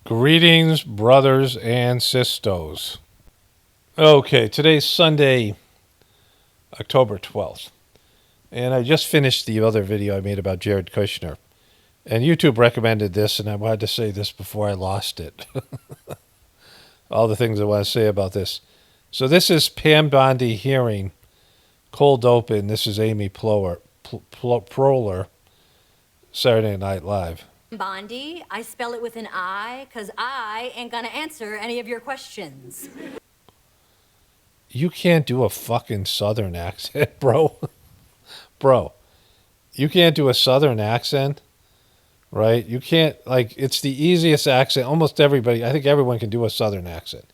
Greetings, brothers and sisters. Okay, today's Sunday, October 12th. And I just finished the other video I made about Jared Kushner. And YouTube recommended this, and I wanted to say this before I lost it. All the things I want to say about this. So this is Pam Bondi hearing, cold open. This is Amy Proler, Saturday Night Live. Bondi, I spell it with an I, because I ain't gonna answer any of your questions. You can't do a fucking Southern accent, bro. Bro, you can't do a Southern accent, right? You can't, it's the easiest accent. Almost everybody, I think everyone can do a Southern accent.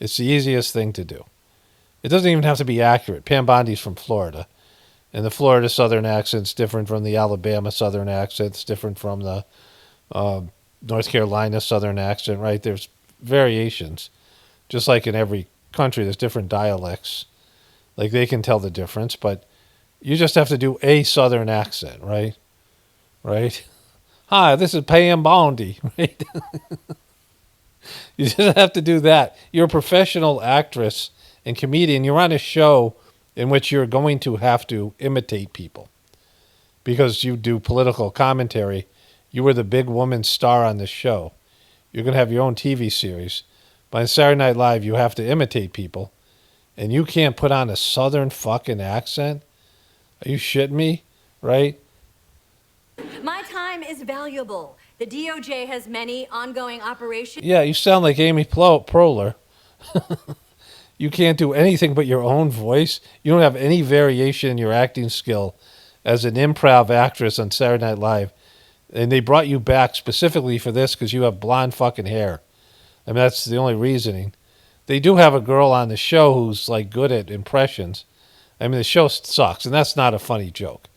It's the easiest thing to do. It doesn't even have to be accurate. Pam Bondi's from Florida, and the Florida Southern accent's different from the Alabama Southern accent. It's different from the North Carolina Southern accent, right? There's variations. Just like in every country, there's different dialects. Like, they can tell the difference, but you just have to do a Southern accent, right? Right? Hi, this is Pam Bondi, right? You just have to do that. You're a professional actress and comedian. You're on a show in which you're going to have to imitate people because you do political commentary. You were the big woman star on this show. You're going to have your own TV series. But on Saturday Night Live, you have to imitate people. And you can't put on a Southern fucking accent? Are you shitting me? Right? My time is valuable. The DOJ has many ongoing operations. Yeah, you sound like Amy Proler. You can't do anything but your own voice. You don't have any variation in your acting skill as an improv actress on Saturday Night Live. And they brought you back specifically for this because you have blonde fucking hair. I mean, that's the only reasoning. They do have a girl on the show who's, good at impressions. I mean, the show sucks, and that's not a funny joke.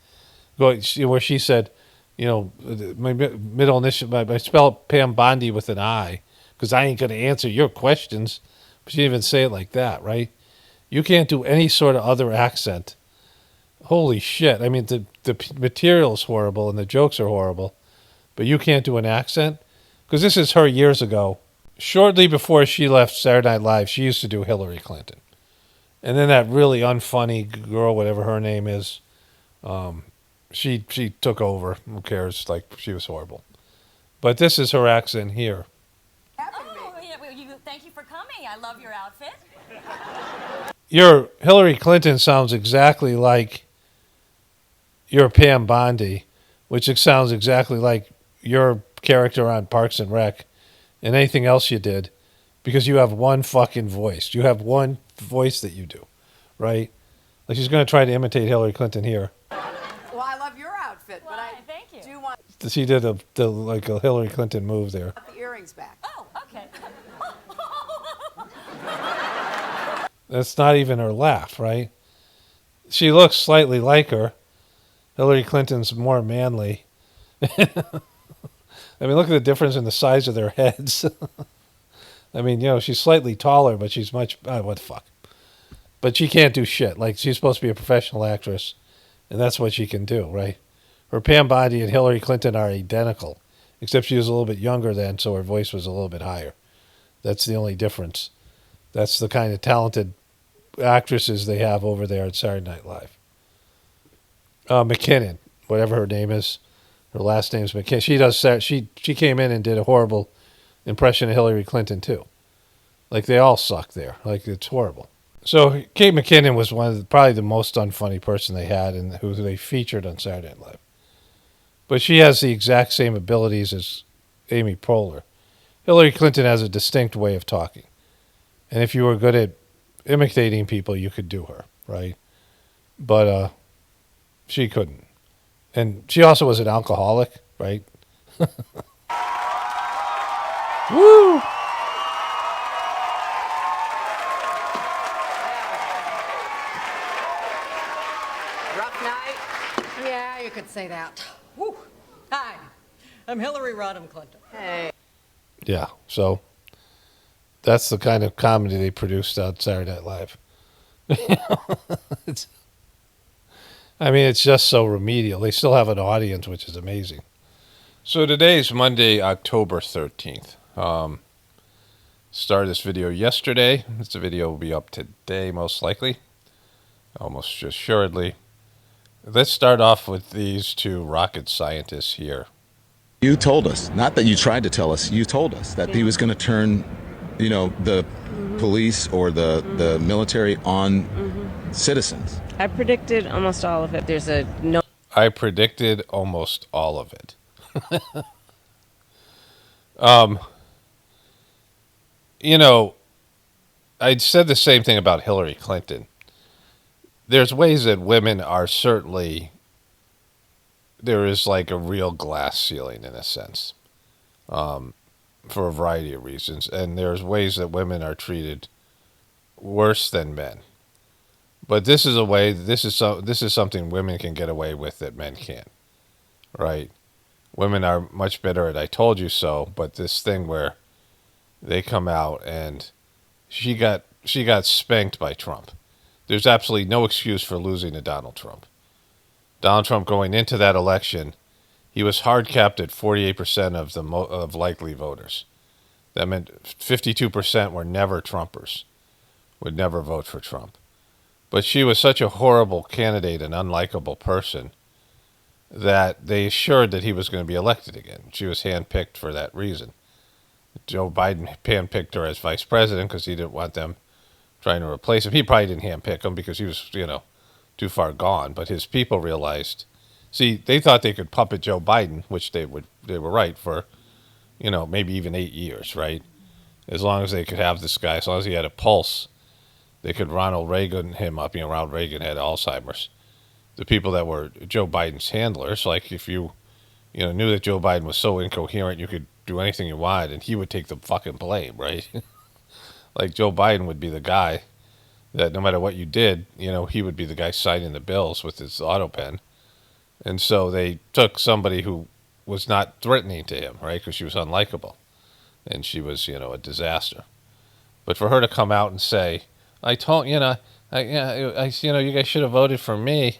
Where she said, my middle initial, I spell Pam Bondi with an I because I ain't going to answer your questions. But she didn't even say it like that, right? You can't do any sort of other accent. Holy shit. I mean, the material's horrible and the jokes are horrible. But you can't do an accent? Because this is her years ago. Shortly before she left Saturday Night Live, she used to do Hillary Clinton. And then that really unfunny girl, whatever her name is, she took over. Who cares? She was horrible. But this is her accent here. Oh, yeah, thank you for coming. I love your outfit. Your Hillary Clinton sounds exactly like your Pam Bondi, which sounds exactly like your character on Parks and Rec and anything else you did, because you have one fucking voice. You have one voice that you do, right? Like, she's going to try to imitate Hillary Clinton here. Well, I love your outfit, but I thank you. do want She did a Hillary Clinton move there. the earrings back. Oh, okay. That's not even her laugh, right? She looks slightly like her. Hillary Clinton's more manly. I mean, look at the difference in the size of their heads. I mean, she's slightly taller, but she's much... what the fuck? But she can't do shit. She's supposed to be a professional actress, and that's what she can do, right? Her Pam Bondi and Hillary Clinton are identical, except she was a little bit younger then, so her voice was a little bit higher. That's the only difference. That's the kind of talented actresses they have over there at Saturday Night Live. McKinnon, whatever her name is. Her last name's McKinnon. She came in and did a horrible impression of Hillary Clinton, too. They all suck there. It's horrible. So Kate McKinnon was probably the most unfunny person they had and who they featured on Saturday Night Live. But she has the exact same abilities as Amy Poehler. Hillary Clinton has a distinct way of talking. And if you were good at imitating people, you could do her, right? But she couldn't. And she also was an alcoholic, right? Woo! Rough night? Yeah, you could say that. Whew. Hi, I'm Hillary Rodham Clinton. Hey. Yeah, so that's the kind of comedy they produced on Saturday Night Live. It's just so remedial. They still have an audience, which is amazing. So today's Monday, October 13th. Started this video yesterday. This video will be up today, most likely. Almost assuredly. Let's start off with these two rocket scientists here. You told us, not that you tried to tell us, you told us that he was going to turn, the police or the military on citizens. I predicted almost all of it. There's a no. I predicted almost all of it. I said the same thing about Hillary Clinton. There's ways that women are certainly, there is like a real glass ceiling in a sense, for a variety of reasons. And there's ways that women are treated worse than men. But this is a way, this is something women can get away with that men can't, right? Women are much better at I told you so, but this thing where they come out and she got spanked by Trump. There's absolutely no excuse for losing to Donald Trump. Donald Trump going into that election, he was hard capped at 48% of likely voters. That meant 52% were never Trumpers, would never vote for Trump. But she was such a horrible candidate and unlikable person that they assured that he was going to be elected again. She was handpicked for that reason. Joe Biden handpicked her as vice president because he didn't want them trying to replace him. He probably didn't handpick him because he was, too far gone. But his people realized, they thought they could puppet Joe Biden, which they were right for, maybe even 8 years, right? As long as they could have this guy, as long as he had a pulse, they could Ronald Reagan him up. Ronald Reagan had Alzheimer's. The people that were Joe Biden's handlers, like if you, knew that Joe Biden was so incoherent, you could do anything you wanted, and he would take the fucking blame, right? Like Joe Biden would be the guy that no matter what you did, he would be the guy signing the bills with his auto pen. And so they took somebody who was not threatening to him, right? Because she was unlikable, and she was, a disaster. But for her to come out and say, "I told you guys should have voted for me."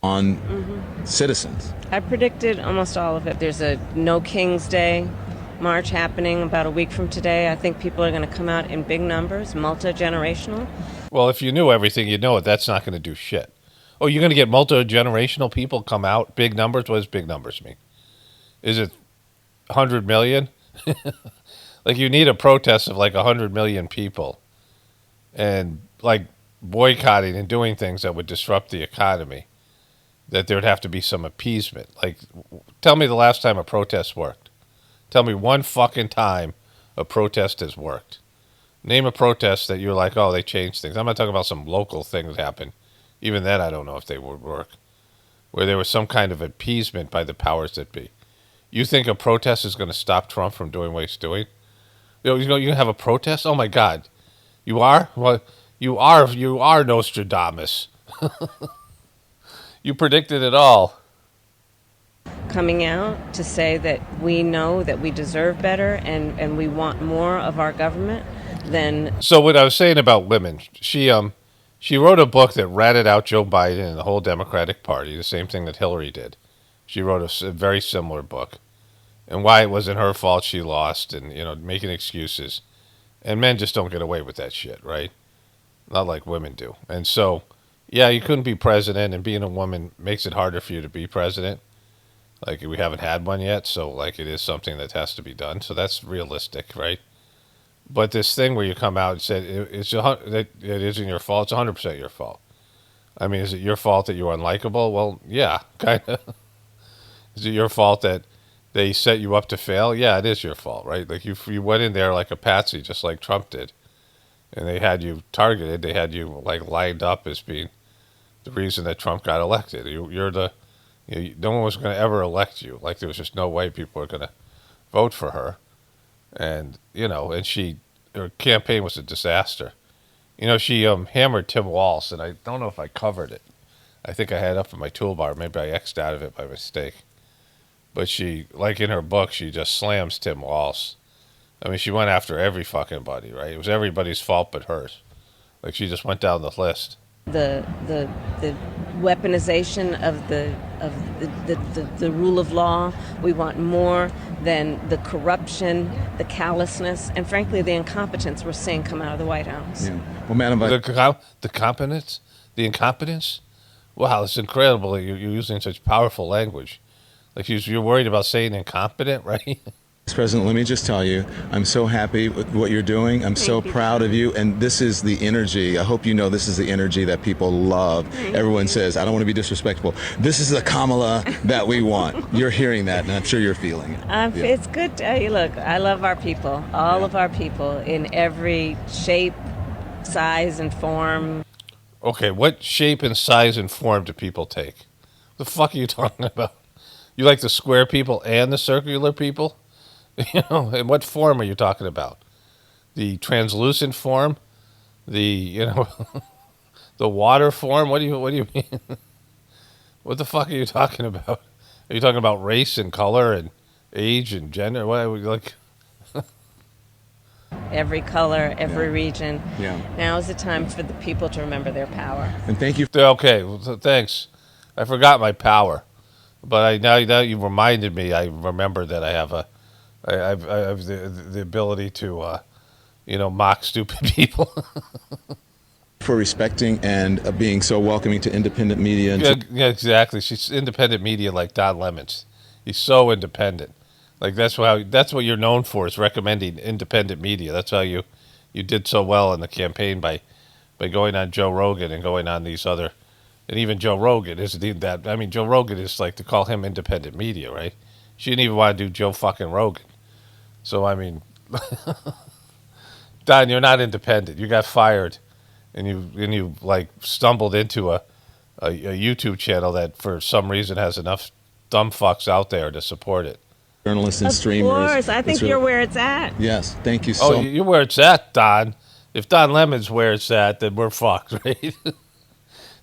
On citizens. I predicted almost all of it. There's a No King's Day march happening about a week from today. I think people are going to come out in big numbers, multi-generational. Well, if you knew everything, you'd know it. That's not going to do shit. Oh, you're going to get multi-generational people come out, big numbers? What does big numbers mean? Is it 100 million? Like you need a protest of like 100 million people and like boycotting and doing things that would disrupt the economy, that there would have to be some appeasement. Like, tell me the last time a protest worked. Tell me one fucking time a protest has worked. Name a protest that you're like, oh, they changed things. I'm not talking about some local thing that happened. Even then, I don't know if they would work. Where there was some kind of appeasement by the powers that be. You think a protest is going to stop Trump from doing what he's doing? You can have a protest? Oh my God. You are? Well, you are Nostradamus. You predicted it all. Coming out to say that we know that we deserve better and we want more of our government, then... So what I was saying about women, she wrote a book that ratted out Joe Biden and the whole Democratic Party, the same thing that Hillary did. She wrote a very similar book. And why it wasn't her fault she lost and, making excuses. And men just don't get away with that shit, right? Not like women do. And so, yeah, you couldn't be president, and being a woman makes it harder for you to be president. Like, we haven't had one yet, so, like, it is something that has to be done. So that's realistic, right? But this thing where you come out and say it isn't your fault, it's 100% your fault. I mean, is it your fault that you're unlikable? Well, yeah, kind of. Is it your fault that they set you up to fail? Yeah, it is your fault, right? Like, you went in there like a patsy, just like Trump did. And they had you targeted. They had you, like, lined up as being the reason that Trump got elected. No one was going to ever elect you. Like, there was just no way people were going to vote for her. And, her campaign was a disaster. She hammered Tim Walz, and I don't know if I covered it. I think I had it up in my toolbar. Maybe I X'd out of it by mistake. But she, like in her book, she just slams Tim Walz. I mean, she went after every fucking buddy, right? It was everybody's fault but hers. Like, she just went down the list. The weaponization of the rule of law. We want more than the corruption, the callousness, and frankly the incompetence we're seeing come out of the White House. Yeah. Well, Madam The competence, the incompetence. Wow, it's incredible that you're using such powerful language. Like you're worried about saying incompetent, right? Vice President, let me just tell you, I'm so happy with what you're doing. I'm so proud of you. And this is the energy. I hope you know this is the energy that people love. Everyone says, I don't want to be disrespectful. This is the Kamala that we want. You're hearing that, and I'm sure you're feeling it. Yeah. It's good. Look, I love our people, all of our people, in every shape, size, and form. Okay, what shape and size and form do people take? The fuck are you talking about? You like the square people and the circular people? You know, and what form are you talking about? The translucent form? The the water form? What do you mean? What the fuck are you talking about? Are you talking about race and color and age and gender? What are we like? Every color, every region. Yeah. Now is the time for the people to remember their power. And thank you. Okay, well, thanks. I forgot my power, but now you reminded me. I remember that I have the ability to mock stupid people. For respecting and being so welcoming to independent media. And Yeah, exactly. She's independent media like Don Lemons. He's so independent. Like that's what you're known for, is recommending independent media. That's how you did so well in the campaign by going on Joe Rogan and going on these other, and even Joe Rogan isn't that. I mean, Joe Rogan is like, to call him independent media, right? She didn't even want to do Joe fucking Rogan. So I mean, Don, you're not independent. You got fired, and you like stumbled into a YouTube channel that for some reason has enough dumb fucks out there to support it. journalists and Of streamers. course, I think you're where it's at. Yes, thank you so Oh, you're where it's at, Don. If Don Lemon's where it's at, then we're fucked, right?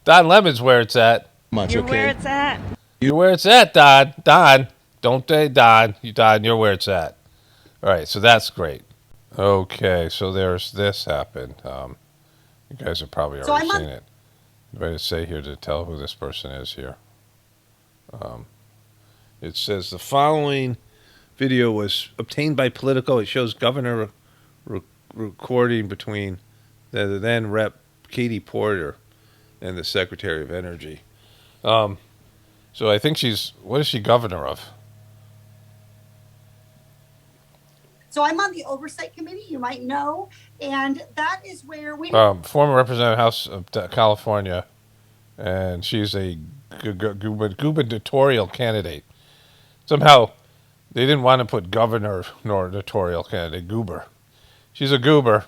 Don Lemon's where it's at. much. You're Okay. where it's at. You're where it's at, Don. Don. Don't say Don. Don, you're where it's at. All right, so that's great. Okay, so there's this happened. You guys have probably already seen it. You better say here to tell who this person is here. It says the following video was obtained by Politico. It shows Governor recording between the then Rep. Katie Porter and the Secretary of Energy. So I think what is she governor of? So I'm on the Oversight Committee, you might know, and that is where we... Former Representative House of California, and she's a gubernatorial candidate. Somehow, they didn't want to put gubernatorial candidate, goober. She's a goober,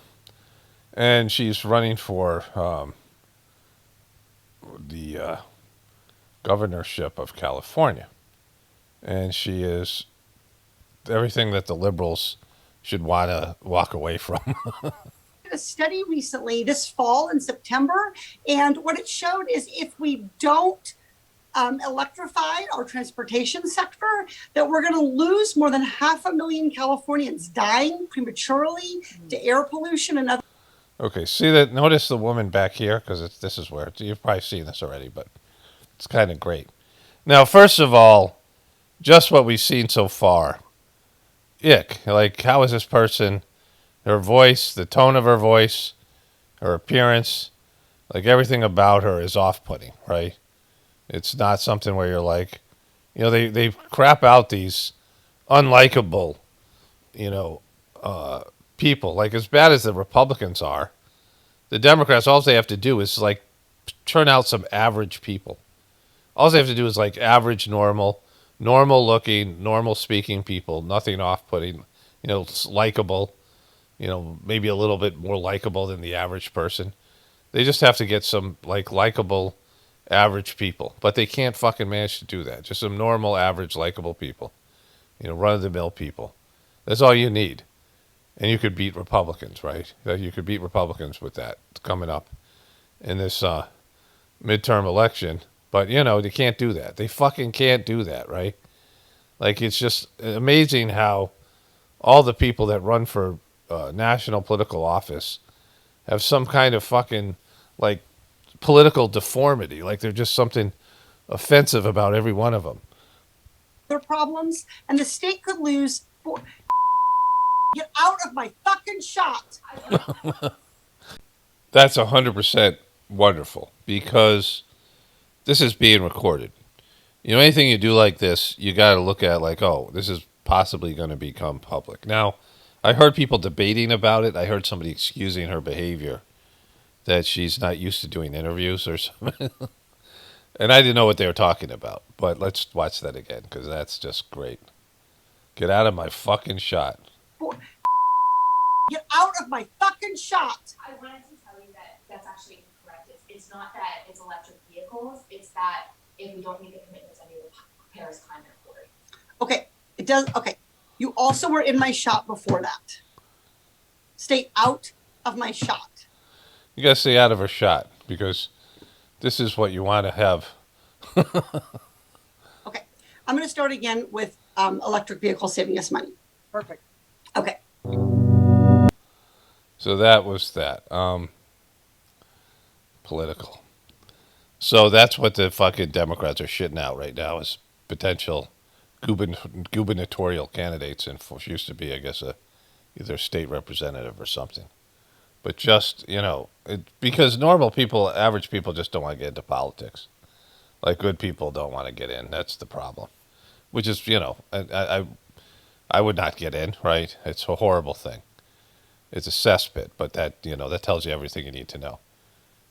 and she's running for the governorship of California. And she is everything that the liberals should want to walk away from. a study recently this fall in September, and what it showed is if we don't electrify our transportation sector, that we're going to lose more than 500,000 Californians dying prematurely to air pollution and other. Okay, see that? Notice the woman back here, because this is where you've probably seen this already, but it's kind of great. Now, first of all, just what we've seen so far. Ick. Like, how is this person, her voice, the tone of her voice, her appearance, like everything about her is off-putting, right? It's not something where you're like, they crap out these unlikable, people. Like, as bad as the Republicans are, the Democrats, all they have to do is like turn out some average people. All they have to do is like average, normal looking, normal speaking people, nothing off-putting, likable, maybe a little bit more likable than the average person. They just have to get some likable average people, but they can't fucking manage to do that. Just some normal, average, likable people, run-of-the-mill people. That's all you need. And you could beat Republicans, right? You could beat Republicans with that coming up in this midterm election. But, they can't do that. They fucking can't do that, right? Like, it's just amazing how all the people that run for national political office have some kind of fucking, political deformity. Like there's just something offensive about every one of them. Their problems, and the state could lose. Get out of my fucking shot. That's 100% wonderful because this is being recorded. You know, anything you do like this, you got to look at like, oh, this is possibly going to become public. Now, I heard people debating about it. I heard somebody excusing her behavior, that she's not used to doing interviews or something. And I didn't know what they were talking about. But let's watch that again because that's just great. Get out of my fucking shot. Get out of my fucking shot. I wanted to tell you that that's actually incorrect. It's not that it's electric vehicles. It's that if we don't meet the commitments under the Paris Climate Accord. Okay, it does. Okay, you also were in my shot before that. Stay out of my shot. You got to stay out of her shot because this is what you want to have. Okay, I'm going to start again with electric vehicles saving us money. Perfect. Okay. So that was that. Political. So that's what the fucking Democrats are shitting out right now is potential gubernatorial candidates, and she used to be, I guess, either state representative or something. But just, you know, because normal people, average people just don't want to get into politics. Like good people don't want to get in. That's the problem. Which is, you know, I would not get in, right? It's a horrible thing. It's a cesspit, but that, you know, that tells you everything you need to know.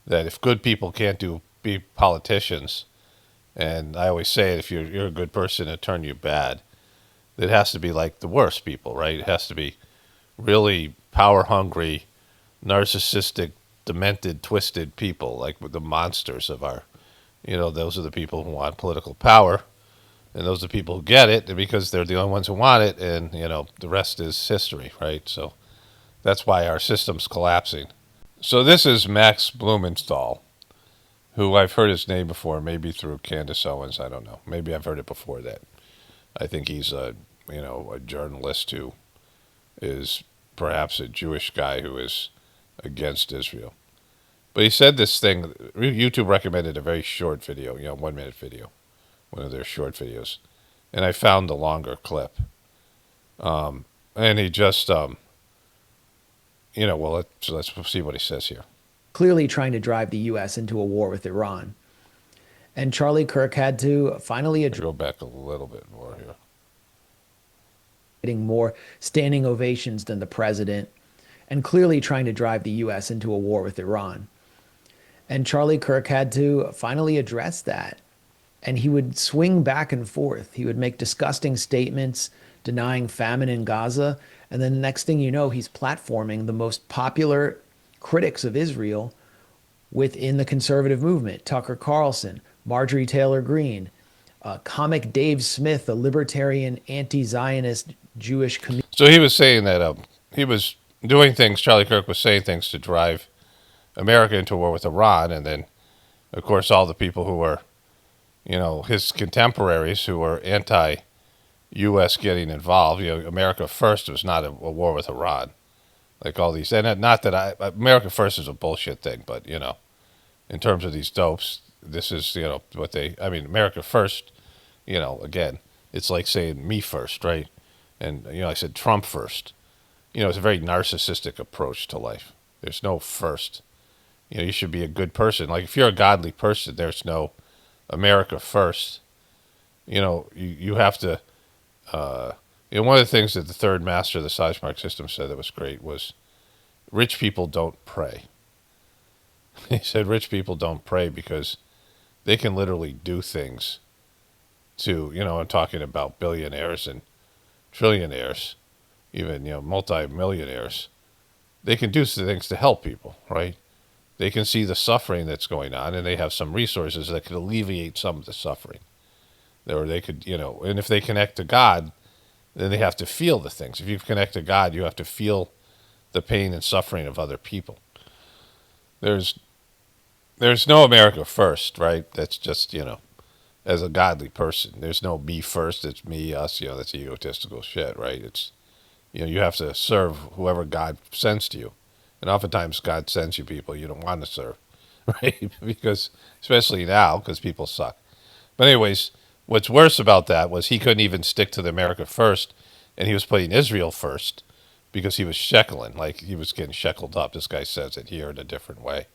That if good people can't be politicians, and I always say it, if you're a good person, it turn you bad. It has to be like the worst people, right? It has to be really power hungry, narcissistic, demented, twisted people, like the monsters of our, you know, those are the people who want political power, and those are the people who get it because they're the only ones who want it, and, you know, the rest is history, right? So that's why our system's collapsing. So this is Max Blumenthal, who I've heard his name before, maybe through Candace Owens, I don't know. Maybe I've heard it before that. I think he's a journalist who is perhaps a Jewish guy who is against Israel. But he said this thing, YouTube recommended a very short video, 1 minute video, one of their short videos. And I found the longer clip. And he just, let's see what he says here. Clearly trying to drive the U.S. into a war with Iran. And Charlie Kirk had to finally Go back a little bit more here. Getting more standing ovations than the president, and clearly trying to drive the U.S. into a war with Iran. And Charlie Kirk had to finally address that. And he would swing back and forth. He would make disgusting statements denying famine in Gaza. And then the next thing you know, he's platforming the most popular critics of Israel within the conservative movement. Tucker Carlson, Marjorie Taylor Greene, comic Dave Smith, the libertarian anti-Zionist Jewish community. So he was saying that he was doing things, Charlie Kirk was saying things to drive America into war with Iran. And then, of course, all the people who were, his contemporaries who were anti-U.S. getting involved. America First was not a war with Iran. Like all these, and not that America First is a bullshit thing, but, in terms of these dopes, this is, America First, again, it's like saying me first, right? And, I said Trump first. It's a very narcissistic approach to life. There's no first. You should be a good person. Like if you're a godly person, there's no America First. You have to, one of the things that the third master of the Sizemore system said that was great was rich people don't pray. He said rich people don't pray because they can literally do things to, I'm talking about billionaires and trillionaires, even, multi-millionaires. They can do things to help people, right? They can see the suffering that's going on and they have some resources that could alleviate some of the suffering. Or they could, and if they connect to God, then they have to feel the things. If you connect to God, you have to feel the pain and suffering of other people. There's no America First, right? That's just, as a godly person. There's no me first, it's me, us, that's egotistical shit, right? It's, you have to serve whoever God sends to you. And oftentimes God sends you people you don't want to serve. right? Because especially now, because people suck. But anyways, what's worse about that was he couldn't even stick to the America first, and he was putting Israel first because he was shekling, like he was getting sheckled up. This guy says it here in a different way.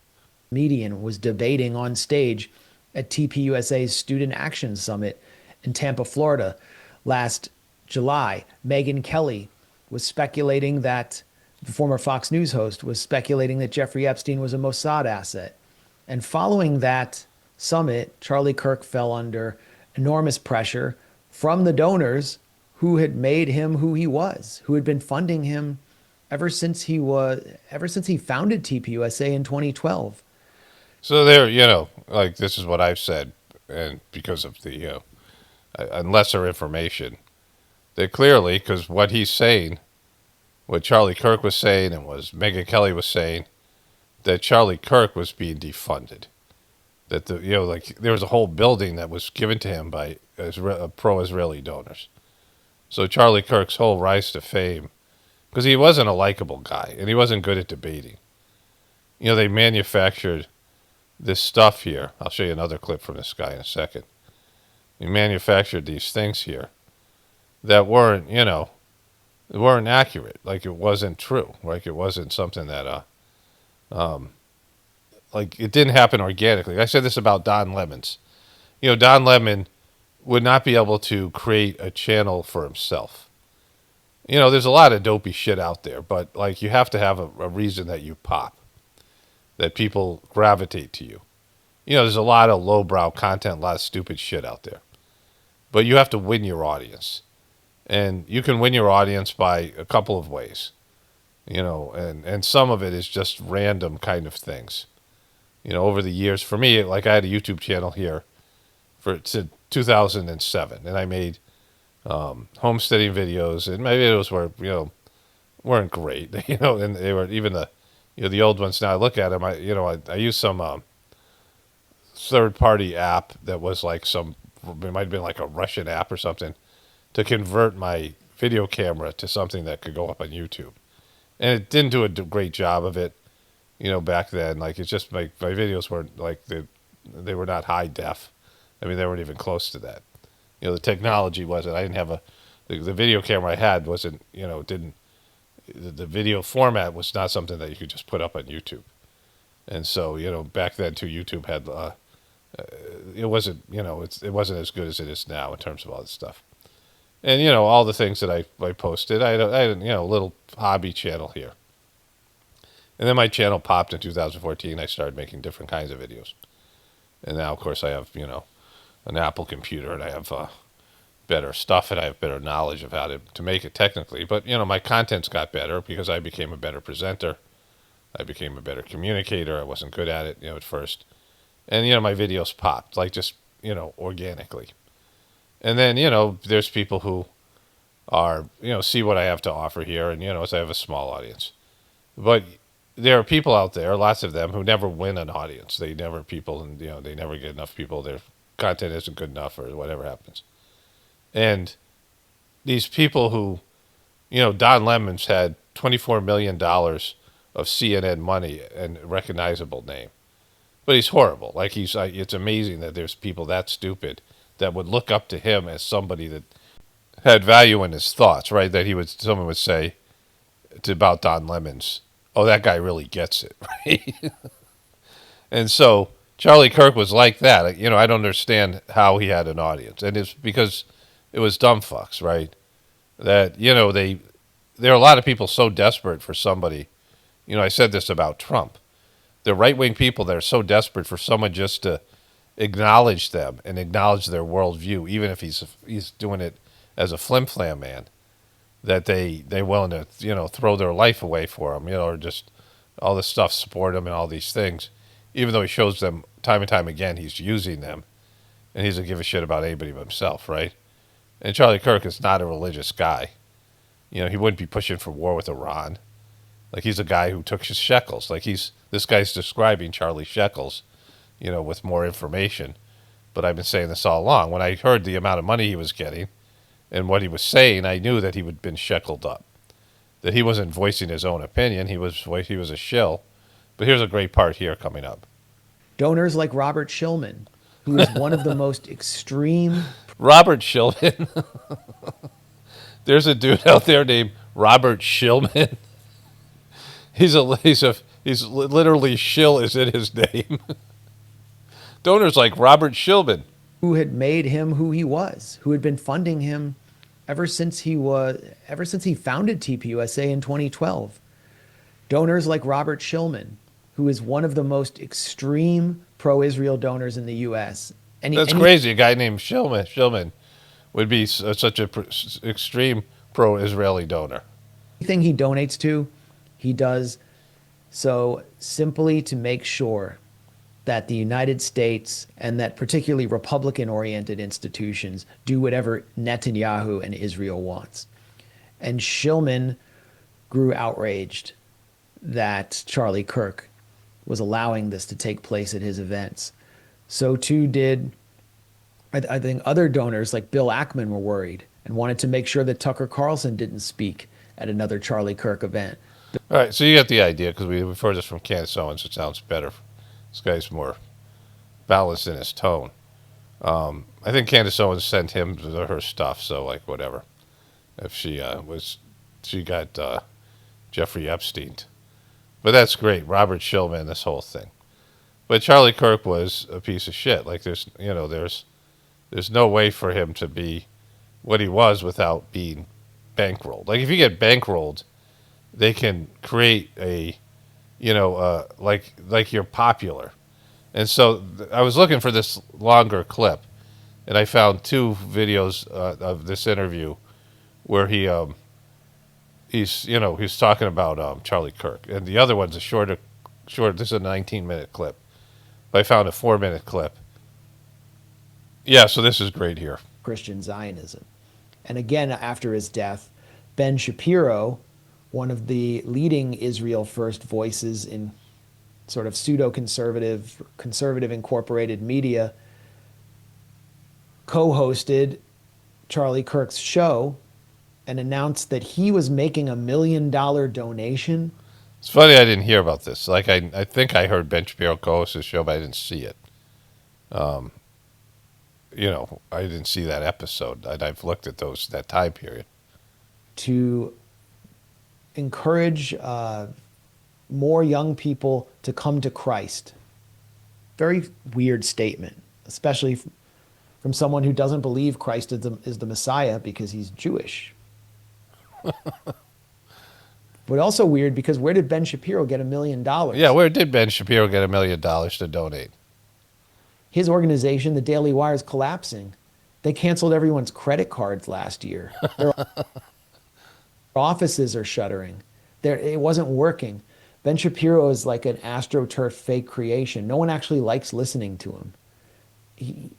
Median was debating on stage at TPUSA's Student Action Summit in Tampa, Florida last July. Megyn Kelly was speculating that the former Fox News host was speculating that Jeffrey Epstein was a Mossad asset. And following that summit, Charlie Kirk fell under enormous pressure from the donors who had made him who he was, who had been funding him ever since he founded TPUSA in 2012. So there, like this is what I've said, and because of the lesser information, that clearly, because what he's saying, what Charlie Kirk was saying, and was Megyn Kelly was saying, that Charlie Kirk was being defunded. That like there was a whole building that was given to him by pro-Israeli donors. So Charlie Kirk's whole rise to fame, because he wasn't a likable guy and he wasn't good at debating. They manufactured this stuff here. I'll show you another clip from this guy in a second. He manufactured these things here that weren't, they weren't accurate. Like it wasn't true. Like it wasn't something that, like it didn't happen organically. I said this about Don Lemons. Don Lemon would not be able to create a channel for himself. There's a lot of dopey shit out there, but like you have to have a reason that you pop, that people gravitate to you. There's a lot of lowbrow content, a lot of stupid shit out there. But you have to win your audience. And you can win your audience by a couple of ways. And some of it is just random kind of things. Over the years, for me, like I had a YouTube channel here to 2007, and I made homesteading videos, and my videos were, weren't great, and they were even the old ones. Now I look at them, I use some third-party app that was like it might have been like a Russian app or something, to convert my video camera to something that could go up on YouTube. And it didn't do a great job of it, back then. Like, it's just my videos weren't like, they were not high def. I mean, they weren't even close to that. The technology wasn't, I didn't have the video camera I had wasn't, the video format was not something that you could just put up on YouTube. And so, back then too, YouTube had, it wasn't, it wasn't as good as it is now in terms of all this stuff. And, all the things that I posted, I had a little hobby channel here. And then my channel popped in 2014. I started making different kinds of videos. And now, of course, I have, an Apple computer, and I have better stuff, and I have better knowledge of how to make it technically. But, my contents got better because I became a better presenter. I became a better communicator. I wasn't good at it, at first. And, my videos popped, like just, organically. And then, there's people who are, see what I have to offer here. And, so I have a small audience. But there are people out there, lots of them, who never win an audience. They never they never get enough people. Their content isn't good enough or whatever happens. And these people who, Don Lemons had $24 million of CNN money and a recognizable name. But he's horrible. Like it's amazing that there's people that stupid that would look up to him as somebody that had value in his thoughts, right? That someone would say about Don Lemons, oh, that guy really gets it, right? And so Charlie Kirk was like that. I don't understand how he had an audience. And it's because it was dumb fucks, right? That, there are a lot of people so desperate for somebody. I said this about Trump. The right-wing people that are so desperate for someone just to acknowledge them and acknowledge their worldview, even if he's doing it as a flim-flam man, that they're willing to, throw their life away for him, or just all this stuff, support him and all these things, even though he shows them time and time again he's using them, and he doesn't give a shit about anybody but himself, right? And Charlie Kirk is not a religious guy. He wouldn't be pushing for war with Iran. Like, he's a guy who took his shekels. Like, this guy's describing Charlie Shekels, with more information. But I've been saying this all along. When I heard the amount of money he was getting and what he was saying, I knew that he had been sheckled up. That he wasn't voicing his own opinion. He was a shill. But here's a great part here coming up. Donors like Robert Shillman, who is one of the most extreme. Robert Shillman. There's a dude out there named Robert Shillman. He's literally Shill is in his name. Donors like Robert Shillman. Who had made him who he was, who had been funding him ever since he founded TPUSA in 2012. Donors like Robert Shillman, who is one of the most extreme pro-Israel donors in the U.S. That's crazy. A guy named Shillman would be such a extreme pro-Israeli donor. Anything he donates to, he does so simply to make sure that the United States and that particularly Republican-oriented institutions do whatever Netanyahu and Israel wants. And Shillman grew outraged that Charlie Kirk was allowing this to take place at his events. So too did, I think, other donors like Bill Ackman were worried and wanted to make sure that Tucker Carlson didn't speak at another Charlie Kirk event. All right, so you get the idea, because we've heard this from Candace Owens. It sounds better. This guy's more balanced in his tone. I think Candace Owens sent him her stuff, so like whatever. If she got Jeffrey Epstein, but that's great. Robert Shillman, this whole thing. But Charlie Kirk was a piece of shit. Like there's no way for him to be what he was without being bankrolled. Like if you get bankrolled, they can create a like you're popular. And so I was looking for this longer clip, and I found two videos of this interview where he's talking about Charlie Kirk, and the other one's a short. This is a 19-minute clip, but I found a 4-minute clip. Yeah, so this is great here. Christian Zionism. And again, after his death, Ben Shapiro, one of the leading Israel First voices in sort of pseudo-conservative, conservative incorporated media, co-hosted Charlie Kirk's show and announced that he was making $1 million donation. It's funny I didn't hear about this. Like I think I heard Ben Shapiro co-host his show, but I didn't see it. I didn't see that episode. I've looked at that time period. To encourage more young people to come to Christ. Very weird statement, especially from someone who doesn't believe Christ is the Messiah because he's Jewish. But also weird because where did Ben Shapiro get $1 million? Yeah, where did Ben Shapiro get $1 million to donate? His organization, the Daily Wire, is collapsing. They canceled everyone's credit cards last year. Their offices are shuttering. It wasn't working. Ben Shapiro is like an AstroTurf fake creation. No one actually likes listening to him.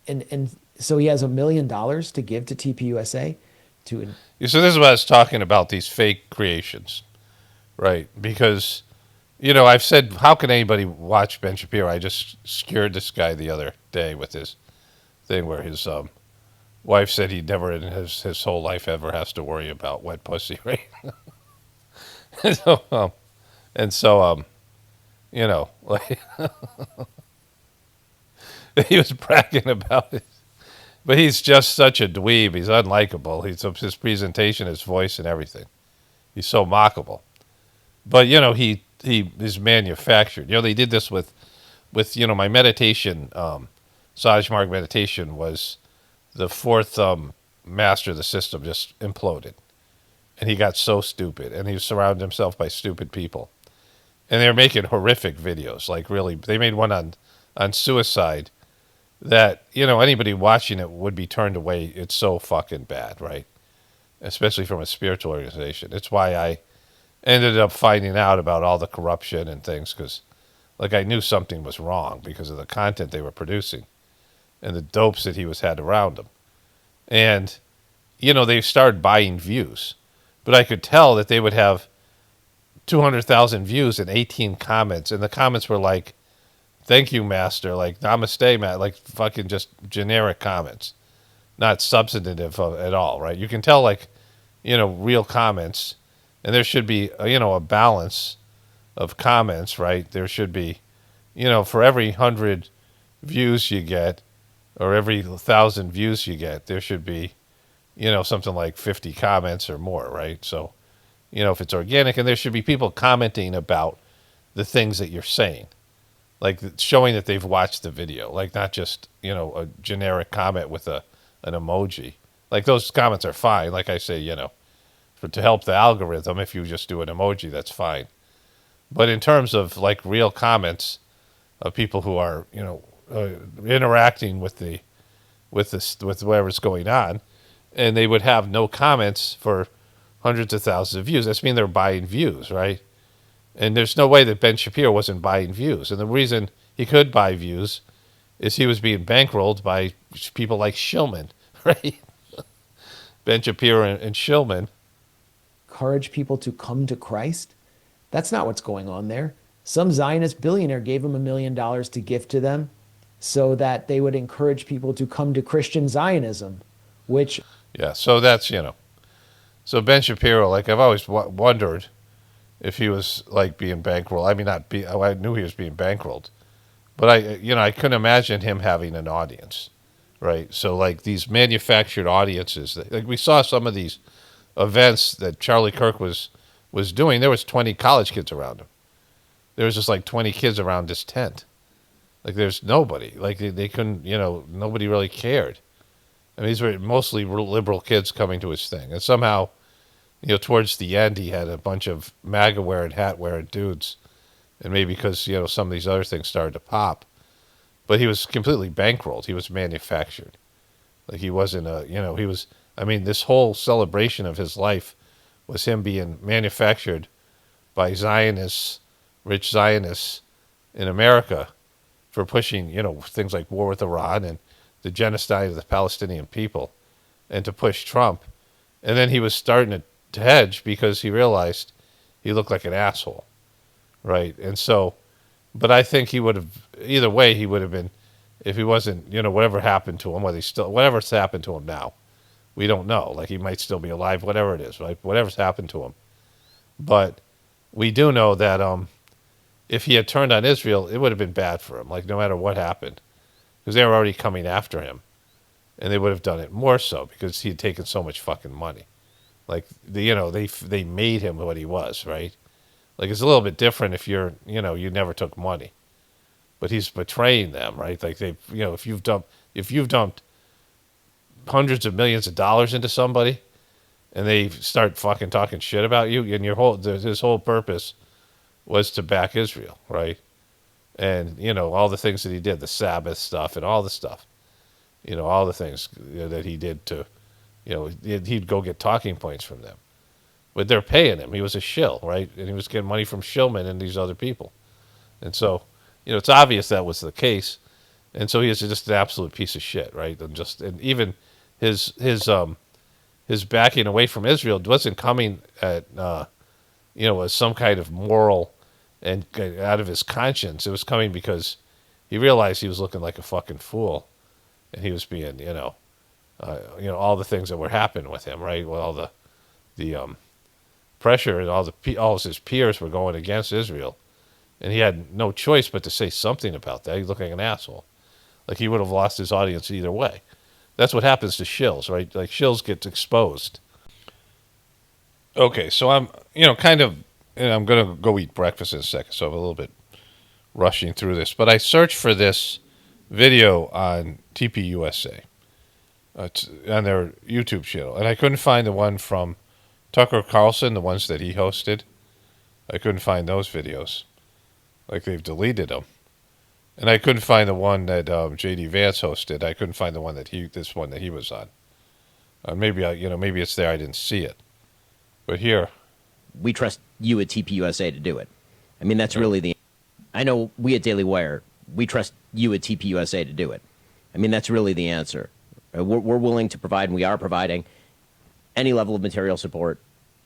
And so he has $1 million to give to TPUSA. So this is what I was talking about, these fake creations, right? Because, I've said, how can anybody watch Ben Shapiro? I just scared this guy the other day with his thing where his wife said he never in his whole life ever has to worry about wet pussy, right? Like he was bragging about it. But he's just such a dweeb. He's unlikable. His presentation, his voice, and everything. He's so mockable. But he is manufactured. They did this with my meditation. Sajmark meditation was the fourth master of the system just imploded, and he got so stupid, and he surrounded himself by stupid people, and they were making horrific videos. Like really, they made one on suicide. That, anybody watching it would be turned away. It's so fucking bad, right? Especially from a spiritual organization. It's why I ended up finding out about all the corruption and things, because, I knew something was wrong because of the content they were producing and the dopes that he had around him. And, they started buying views. But I could tell that they would have 200,000 views and 18 comments, and the comments were like, "Thank you, master," like "Namaste, man," like fucking just generic comments, not substantive at all, right? You can tell, real comments, and there should be, a balance of comments, right? There should be, for every 100 views you get, or every 1,000 views you get, there should be, something like 50 comments or more, right? So, if it's organic, and there should be people commenting about the things that you're saying, like showing that they've watched the video, like not just, a generic comment with an emoji. Like those comments are fine. Like I say, to help the algorithm, if you just do an emoji, that's fine. But in terms of like real comments of people who are, interacting with with whatever's going on, and they would have no comments for hundreds of thousands of views. That's mean they're buying views, right? And there's no way that Ben Shapiro wasn't buying views. And the reason he could buy views is he was being bankrolled by people like Shillman, right? Ben Shapiro and Shillman. Encourage people to come to Christ? That's not what's going on there. Some Zionist billionaire gave him $1 million to gift to them so that they would encourage people to come to Christian Zionism, which... Yeah, so that's, So Ben Shapiro, like I've always wondered if he was like being bankrolled. I mean, I knew he was being bankrolled, but I couldn't imagine him having an audience, right? So like these manufactured audiences, like we saw some of these events that Charlie Kirk was doing. There was 20 college kids around him. There was just like 20 kids around this tent. Like there's nobody. Like they couldn't, nobody really cared. And these were mostly liberal kids coming to his thing. And somehow, towards the end, he had a bunch of MAGA-wearing, hat-wearing dudes. And maybe because, some of these other things started to pop. But he was completely bankrolled. He was manufactured. Like he wasn't this whole celebration of his life was him being manufactured by Zionists, rich Zionists in America for pushing, things like war with Iran and the genocide of the Palestinian people, and to push Trump. And then he was starting to hedge because he realized he looked like an asshole, right? And so, but I think he would have, either way, he would have been, if he wasn't, whatever happened to him, whatever's happened to him now, we don't know. Like he might still be alive, whatever it is, right? Whatever's happened to him. But we do know that if he had turned on Israel, it would have been bad for him, like no matter what happened. Because they were already coming after him. And they would have done it more so because he had taken so much fucking money. Like, they made him what he was, right? Like, it's a little bit different if you're, you never took money. But he's betraying them, right? Like, if you've dumped hundreds of millions of dollars into somebody and they start fucking talking shit about you, and his whole purpose was to back Israel, right? And, all the things that he did, the Sabbath stuff and all the stuff, all the things that he did to, he'd go get talking points from them. But they're paying him. He was a shill, right? And he was getting money from Shillman and these other people. And so, it's obvious that was the case. And so he is just an absolute piece of shit, right? And even his backing away from Israel wasn't coming at, as some kind of moral and out of his conscience. It was coming because he realized he was looking like a fucking fool, and he was being, all the things that were happening with him, right? Well, all the pressure and all his peers were going against Israel, and he had no choice but to say something about that. He looked like an asshole, like he would have lost his audience either way. That's what happens to shills, right? Like shills get exposed. Okay, so I'm, and I'm going to go eat breakfast in a second, so I'm a little bit rushing through this. But I searched for this video on TPUSA, on their YouTube channel, and I couldn't find the one from Tucker Carlson, the ones that he hosted. I couldn't find those videos. Like they've deleted them. And I couldn't find the one that J.D. Vance hosted. I couldn't find the one that he was on. Maybe it's there. I didn't see it. But here, we trust you at TPUSA to do it. I mean, that's really the... I know we at Daily Wire, we trust you at TPUSA to do it. I mean, that's really the answer. We're willing to provide, and we are providing, any level of material support,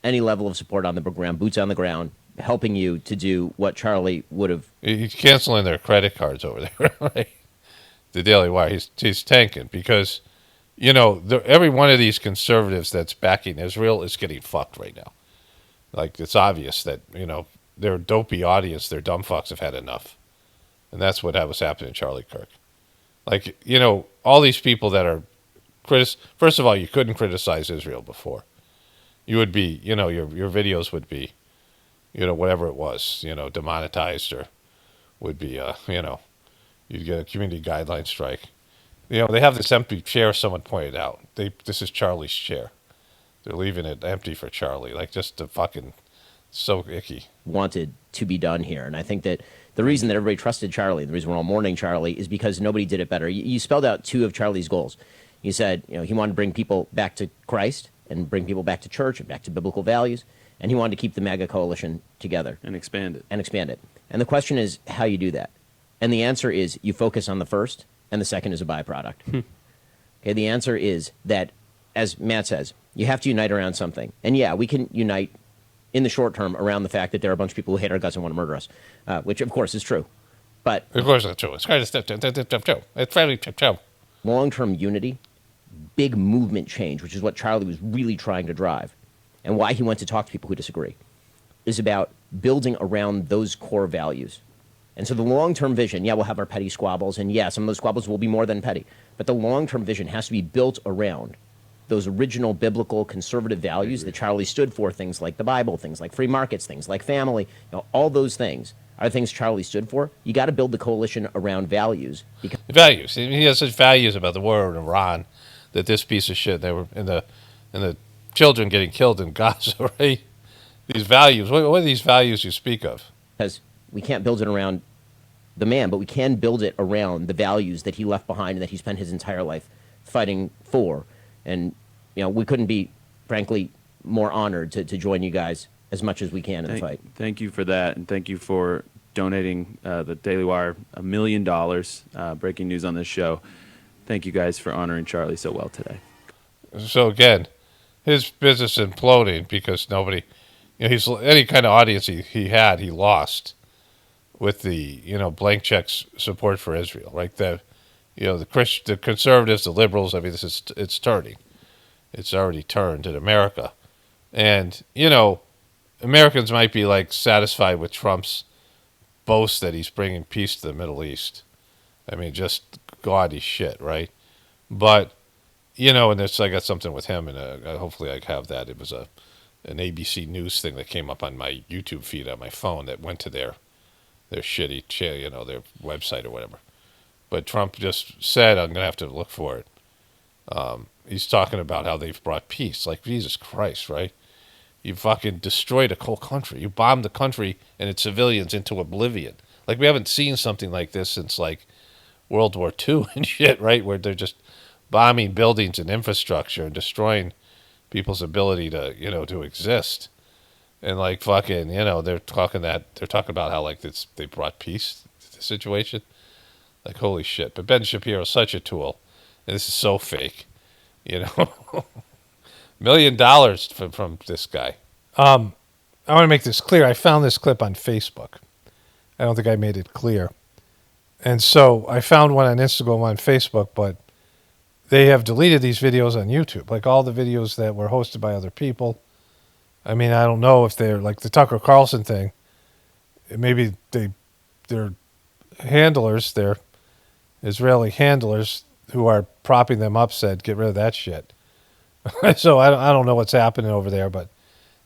any level of support on the program, boots on the ground, helping you to do what Charlie would have... He's canceling their credit cards over there, right? The Daily Wire. He's tanking because, every one of these conservatives that's backing Israel is getting fucked right now. Like, it's obvious that, their dopey audience, their dumb fucks have had enough. And that's what was happening to Charlie Kirk. Like, all these people that are first of all, you couldn't criticize Israel before. You would be, your videos would be, whatever it was, demonetized, or would be, you'd get a community guideline strike. They have this empty chair, someone pointed out. This is Charlie's chair. They're leaving it empty for Charlie. Like, just the fucking, so icky. Wanted to be done here. And I think that the reason that everybody trusted Charlie, the reason we're all mourning Charlie, is because nobody did it better. You spelled out two of Charlie's goals. You said, he wanted to bring people back to Christ and bring people back to church and back to biblical values. And he wanted to keep the MAGA coalition together. And expand it. And the question is how you do that. And the answer is you focus on the first, and the second is a byproduct. Okay, the answer is that, as Matt says, you have to unite around something. And yeah, we can unite in the short term around the fact that there are a bunch of people who hate our guts and want to murder us, which of course is true. But of course that's true. It's kind of stuff. It's fairly true. Long-term unity, big movement change, which is what Charlie was really trying to drive, and why he went to talk to people who disagree, is about building around those core values. And so the long-term vision, yeah, we'll have our petty squabbles, and yeah, some of those squabbles will be more than petty, but the long-term vision has to be built around those original biblical conservative values that Charlie stood for, things like the Bible, things like free markets, things like family, all those things are things Charlie stood for. You got to build the coalition around values. Values. He has such values about the war in Iran that this piece of shit, they were in the children getting killed in Gaza, right? These values, what are these values you speak of? Because we can't build it around the man, but we can build it around the values that he left behind and that he spent his entire life fighting for. And, we couldn't be, frankly, more honored to join you guys as much as we can in the fight. Thank you for that, and thank you for donating the Daily Wire $1 million, breaking news on this show. Thank you guys for honoring Charlie so well today. So again, his business imploding because nobody, he's any kind of audience he had, he lost with the blank checks support for Israel, right? The conservatives, the liberals. I mean, it's turning. It's already turned in America, and Americans might be like satisfied with Trump's boast that he's bringing peace to the Middle East. I mean, just gaudy shit, right? But and I got something with him, and hopefully I have that. It was an ABC News thing that came up on my YouTube feed on my phone that went to their shitty, their website or whatever. But Trump just said, I'm going to have to look for it. He's talking about how they've brought peace. Like, Jesus Christ, right? You fucking destroyed a whole country. You bombed the country and its civilians into oblivion. Like, we haven't seen something like this since, like, World War II and shit, right? Where they're just bombing buildings and infrastructure and destroying people's ability to, to exist. And, like, fucking, they're talking about how, like, they brought peace to the situation. Like, holy shit. But Ben Shapiro's such a tool. And this is so fake. $1 million from this guy. I want to make this clear. I found this clip on Facebook. I don't think I made it clear. And so I found one on Instagram, one on Facebook, but they have deleted these videos on YouTube. Like all the videos that were hosted by other people. I mean, I don't know if they're like the Tucker Carlson thing. Maybe they're handlers, they're Israeli handlers who are propping them up said, get rid of that shit. So I don't know what's happening over there, but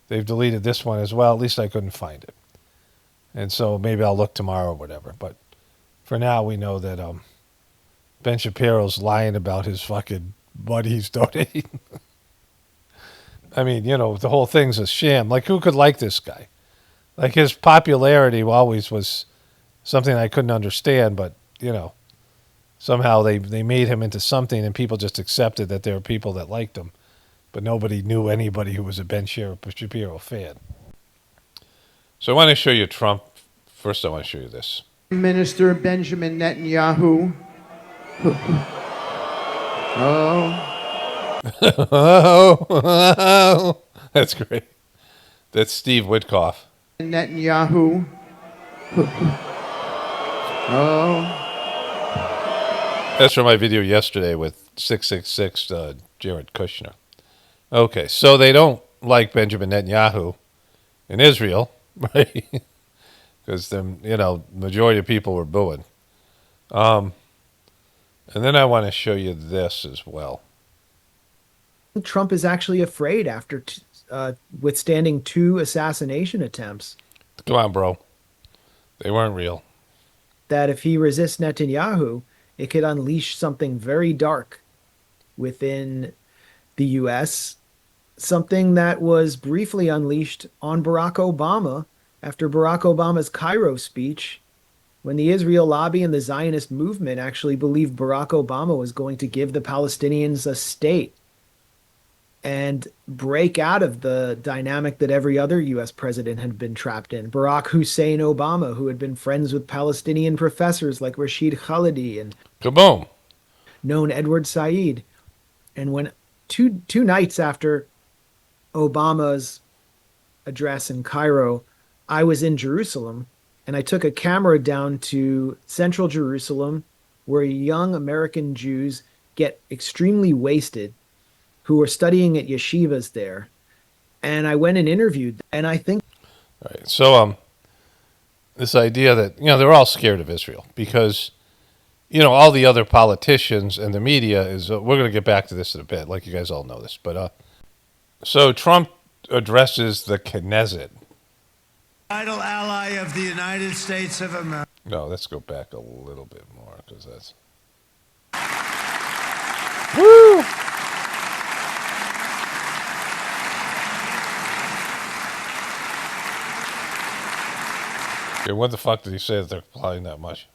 they've deleted this one as well. At least I couldn't find it. And so maybe I'll look tomorrow or whatever. But for now, we know that Ben Shapiro's lying about his fucking money he's donating. I mean, the whole thing's a sham. Like, who could like this guy? Like, his popularity always was something I couldn't understand, but, somehow they made him into something and people just accepted that there were people that liked him. But nobody knew anybody who was a Ben Shapiro fan. So I want to show you Trump. First, I want to show you this. Minister Benjamin Netanyahu. Oh, that's great. That's Steve Witkoff. Netanyahu. That's from my video yesterday with 666 Jared Kushner. Okay, so they don't like Benjamin Netanyahu in Israel, right? Because the majority of people were booing. And then I want to show you this as well. Trump is actually afraid after withstanding 2 assassination attempts Come on, bro. They weren't real. that if he resists Netanyahu, it could unleash something very dark within the U.S., something that was briefly unleashed on Barack Obama after Barack Obama's Cairo speech, when the Israel lobby and the Zionist movement actually believed Barack Obama was going to give the Palestinians a state and break out of the dynamic that every other U.S. president had been trapped in. Barack Hussein Obama, who had been friends with Palestinian professors like Rashid Khalidi and Kaboom. known Edward Said. And when two nights after Obama's address in Cairo, I was in Jerusalem, and I took a camera down to central Jerusalem, where young American Jews get extremely wasted, who are studying at yeshivas there. And I went and interviewed them, and I think... All right. So, this idea that, they're all scared of Israel because, all the other politicians and the media is, we're going to get back to this in a bit, like you guys all know this. But, so Trump addresses the Knesset. Vital ally of the United States of America. No, let's go back a little bit more because that's... Woo! Okay, what the fuck did he say that they're plotting that much?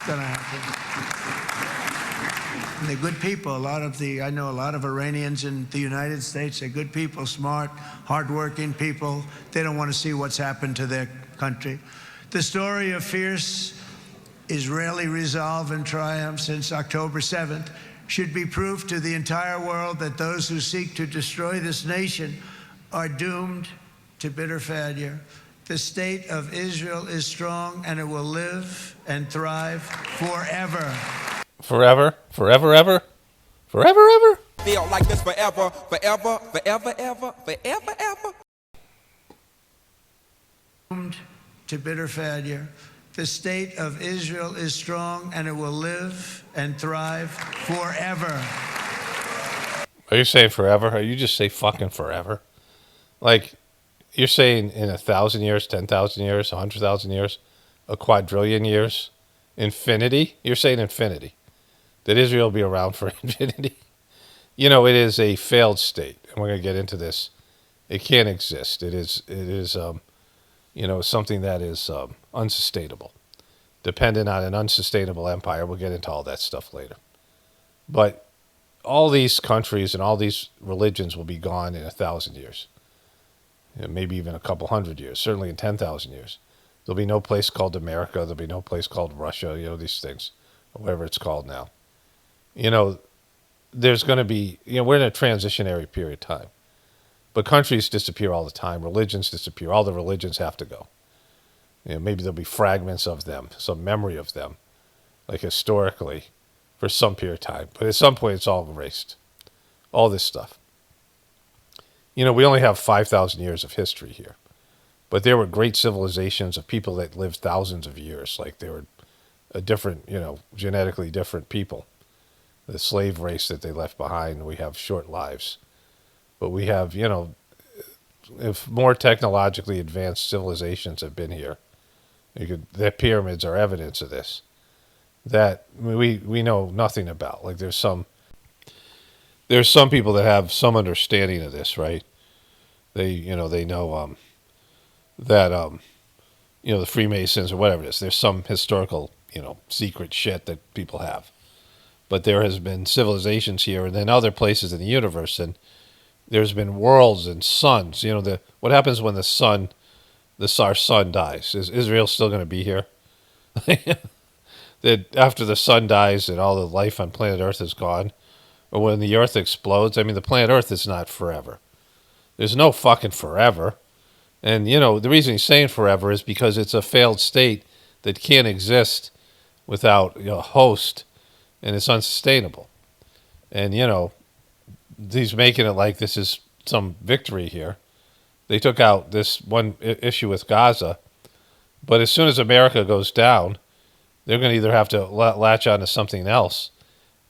Gonna happen. And they're good people. I know a lot of Iranians in the United States. They're good people, smart, hardworking people. They don't want to see what's happened to their country. The story of fierce Israeli resolve and triumph since October 7th should be proof to the entire world that those who seek to destroy this nation are doomed to bitter failure. The state of Israel is strong, and it will live and thrive forever. Forever? Forever, ever? Forever, ever? Feel like this forever, forever, forever, ever, forever, ever. Doomed to bitter failure. The state of Israel is strong, and it will live and thrive forever. Are you saying forever? Or you just say fucking forever? Like... You're saying in 1,000 years, 10,000 years, 100,000 years, a quadrillion years, infinity? You're saying infinity. That Israel will be around for infinity? It is a failed state, and we're going to get into this. It can't exist. It is something that is unsustainable, dependent on an unsustainable empire. We'll get into all that stuff later. But all these countries and all these religions will be gone in 1,000 years. Maybe even a couple hundred years, certainly in 10,000 years. There'll be no place called America. There'll be no place called Russia, these things, or whatever it's called now. There's going to be, we're in a transitionary period of time. But countries disappear all the time. Religions disappear. All the religions have to go. Maybe there'll be fragments of them, some memory of them, like historically, for some period of time. But at some point, it's all erased. All this stuff. We only have 5,000 years of history here. But there were great civilizations of people that lived thousands of years. Like they were a different, genetically different people. The slave race that they left behind, we have short lives. But we have, if more technologically advanced civilizations have been here, the pyramids are evidence of this, that we know nothing about. Like there's some people that have some understanding of this, right? They know that the Freemasons or whatever it is. There's some historical, secret shit that people have. But there has been civilizations here and then other places in the universe, and there's been worlds and suns. What happens when our sun dies? Is Israel still going to be here? That after the sun dies and all the life on planet Earth is gone, or when the Earth explodes, the planet Earth is not forever. There's no fucking forever. And, the reason he's saying forever is because it's a failed state that can't exist without a host, and it's unsustainable. And, he's making it like this is some victory here. They took out this one issue with Gaza, but as soon as America goes down, they're going to either have to latch on to something else.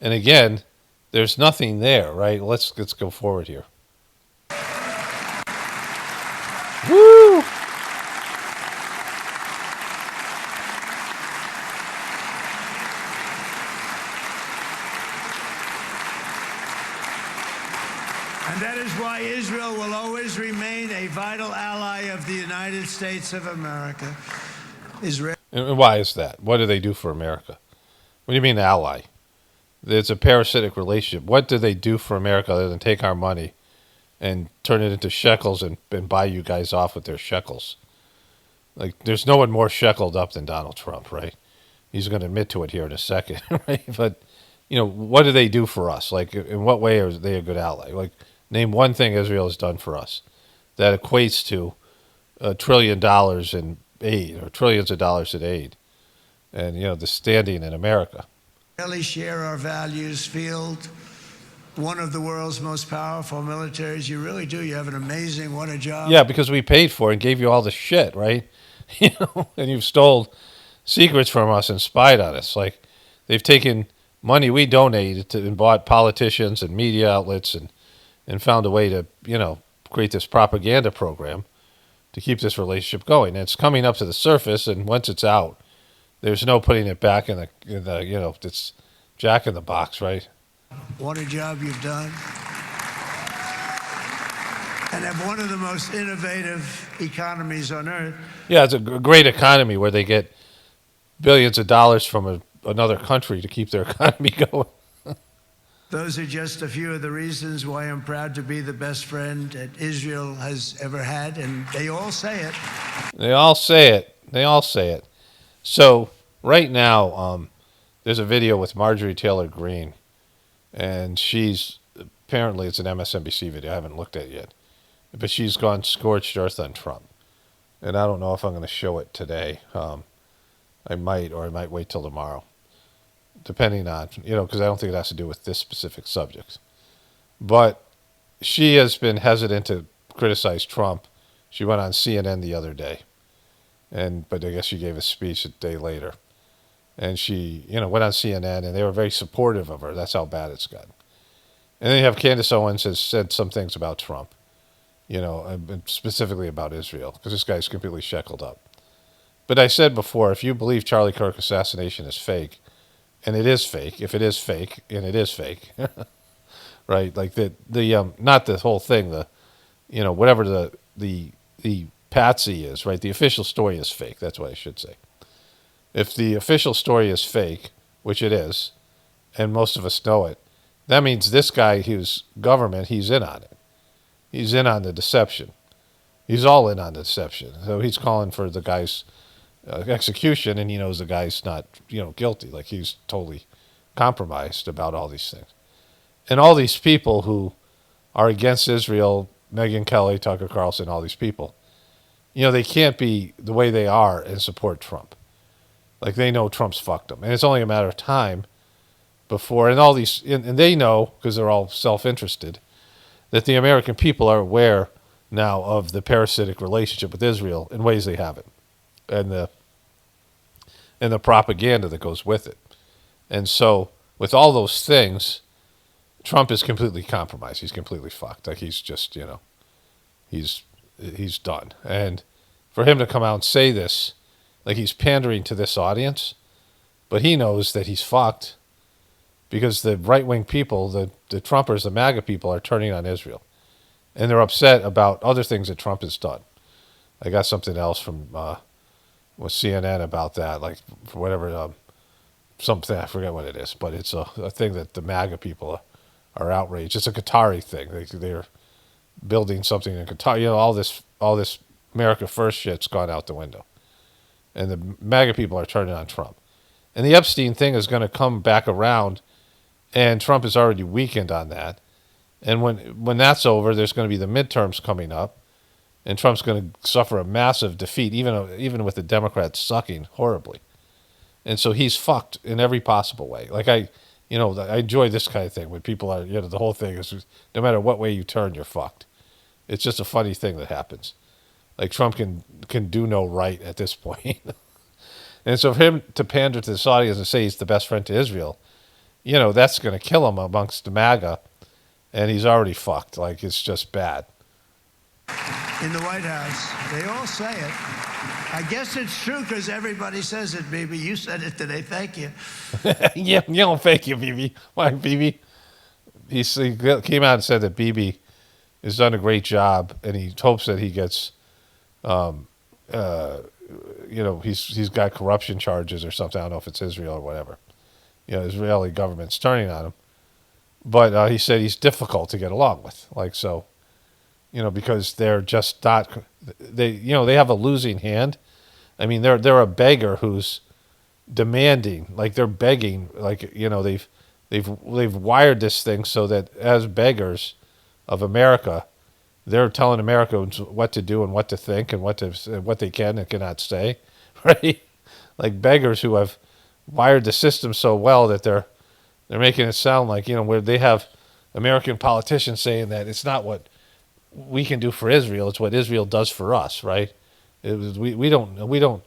And again, there's nothing there, right? Let's go forward here. Woo! And that is why Israel will always remain a vital ally of the United States of America. Israel. And why is that? What do they do for America? What do you mean ally? It's a parasitic relationship. What do they do for America other than take our money and turn it into shekels and buy you guys off with their shekels? Like, there's no one more sheckled up than Donald Trump, right? He's going to admit to it here in a second, right? But, what do they do for us? Like, in what way are they a good ally? Like, name one thing Israel has done for us that equates to $1 trillion in aid or trillions of dollars in aid. And, the standing in America. Really share our values, field one of the world's most powerful militaries. You really do. You have an amazing, what a job. Yeah, because we paid for it and gave you all the shit, right? And you've stole secrets from us and spied on us. Like, they've taken money we donated and bought politicians and media outlets and found a way to, create this propaganda program to keep this relationship going. And it's coming up to the surface, and once it's out, there's no putting it back in the it's Jack in the Box, right? What a job you've done. And have one of the most innovative economies on earth. Yeah, it's a great economy where they get billions of dollars from another country to keep their economy going. Those are just a few of the reasons why I'm proud to be the best friend that Israel has ever had, and they all say it. They all say it. They all say it. So right now, there's a video with Marjorie Taylor Greene, and apparently it's an MSNBC video. I haven't looked at it yet, but she's gone scorched earth on Trump, and I don't know if I'm going to show it today. I might, or I might wait till tomorrow, depending on because I don't think it has to do with this specific subject. But she has been hesitant to criticize Trump. She went on CNN the other day. But I guess she gave a speech a day later. And she, went on CNN, and they were very supportive of her. That's how bad it's gotten. And then you have Candace Owens has said some things about Trump, and specifically about Israel, because this guy's completely shackled up. But I said before, if you believe Charlie Kirk assassination is fake, and it is fake, if it is fake, and it is fake, right? Like not the whole thing, whatever the patsy is, right? The official story is fake. That's what I should say. If the official story is fake, which it is, and most of us know it, that means this guy who's government, he's in on it. He's in on the deception. He's all in on the deception. So he's calling for the guy's execution, and he knows the guy's not, guilty. Like, he's totally compromised about all these things. And all these people who are against Israel, Megyn Kelly, Tucker Carlson, all these people, they can't be the way they are and support Trump. Like, they know Trump's fucked them. And it's only a matter of time before, and all these, and they know, because they're all self-interested, that the American people are aware now of the parasitic relationship with Israel in ways they haven't. And the propaganda that goes with it. And so, with all those things, Trump is completely compromised. He's completely fucked. Like, he's just, he's done. And for him to come out and say this, like, he's pandering to this audience, but he knows that he's fucked because the right-wing people, the Trumpers, the MAGA people, are turning on Israel. And they're upset about other things that Trump has done. I got something else from with CNN about that, like, for whatever, something, I forget what it is, but it's a thing that the MAGA people are outraged. It's a Qatari thing. They're building something in Qatar. All this America First shit's gone out the window. And the MAGA people are turning on Trump. And the Epstein thing is going to come back around, and Trump is already weakened on that. And when that's over, there's going to be the midterms coming up, and Trump's going to suffer a massive defeat, even with the Democrats sucking horribly. And so he's fucked in every possible way. Like, I enjoy this kind of thing when people are, the whole thing is no matter what way you turn, you're fucked. It's just a funny thing that happens. Like, Trump can do no right at this point. And so for him to pander to this audience and say he's the best friend to Israel, that's going to kill him amongst the MAGA, and he's already fucked. Like, it's just bad. In the White House, they all say it. I guess it's true because everybody says it, Bibi. You said it today. Thank you. Yeah, thank you, Bibi. Why, Bibi? He came out and said that Bibi has done a great job, and he hopes that he gets, he's got corruption charges or something. I don't know if it's Israel or whatever. Israeli government's turning on him. But he said he's difficult to get along with. Like, so, because they're just not, they have a losing hand. I mean, they're a beggar who's demanding, like they're begging, like, they've wired this thing so that as beggars of America, they're telling Americans what to do and what to think and what they can and cannot say, right? Like beggars who have wired the system so well that they're making it sound like, where they have American politicians saying that it's not what we can do for Israel, it's what Israel does for us, right? Israel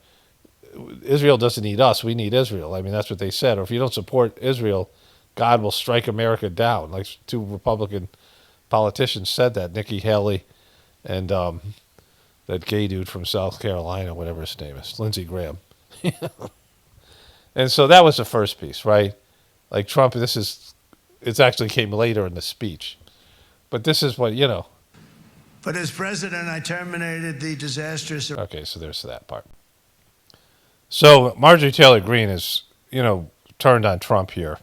doesn't need us, we need Israel. I mean, that's what they said. Or if you don't support Israel, God will strike America down. Like 2 Republican politicians said that, Nikki Haley and that gay dude from South Carolina, whatever his name is, Lindsey Graham. And so that was the first piece, right? Like Trump, it actually came later in the speech. But this is what, But as president, I terminated the disastrous... Okay, so there's that part. So Marjorie Taylor Greene is, turned on Trump here.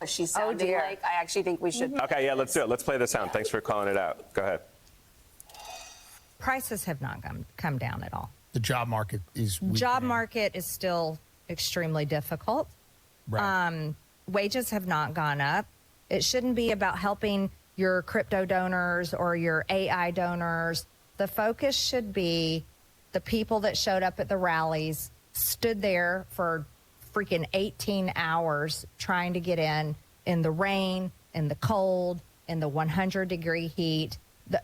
She sounded like I actually think we should. Okay, yeah, let's do it. Let's play the sound. Thanks for calling it out. Go ahead. Prices have not come down at all. The job market is weak. Job market is still extremely difficult. Right. Wages have not gone up. It shouldn't be about helping your crypto donors or your AI donors. The focus should be the people that showed up at the rallies, stood there for freaking 18 hours trying to get in the rain, in the cold, in the 100-degree heat.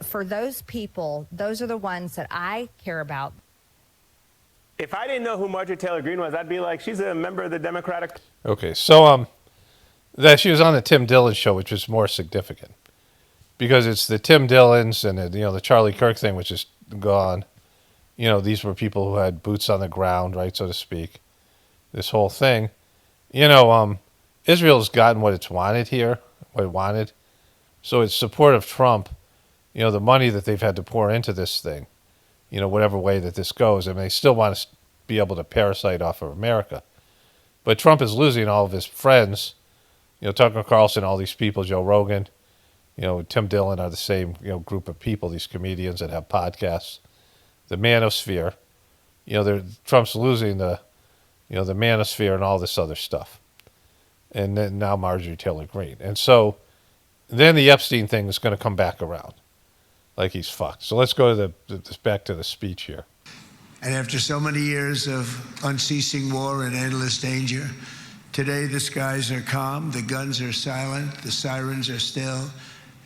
For those people, those are the ones that I care about. If I didn't know who Marjorie Taylor Greene was, I'd be like, she's a member of the Democratic... Okay, so that she was on the Tim Dillon show, which was more significant. Because it's the Tim Dillons and the Charlie Kirk thing, which is gone. These were people who had boots on the ground, right, so to speak. This whole thing. Israel's gotten what it's wanted here, what it wanted. So it's support of Trump, the money that they've had to pour into this thing, whatever way that this goes. I mean, they still want to be able to parasite off of America. But Trump is losing all of his friends. Tucker Carlson, all these people, Joe Rogan, Tim Dillon are the same, group of people, these comedians that have podcasts. The manosphere, Trump's losing the manosphere and all this other stuff. And then now Marjorie Taylor Greene. And so then the Epstein thing is going to come back around. Like he's fucked. So let's go to back to the speech here. And after so many years of unceasing war and endless danger, today the skies are calm, the guns are silent, the sirens are still,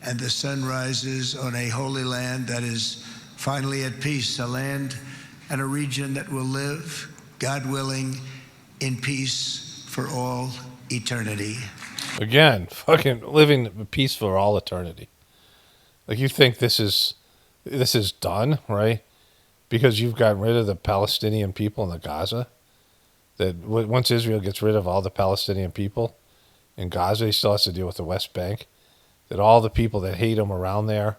and the sun rises on a holy land that is finally at peace, a land and a region that will live, God willing, in peace for all eternity. Again, fucking living in peace for all eternity. Like you think this is done, right? Because you've gotten rid of the Palestinian people in the Gaza. That once Israel gets rid of all the Palestinian people in Gaza, he still has to deal with the West Bank. That all the people that hate him around there,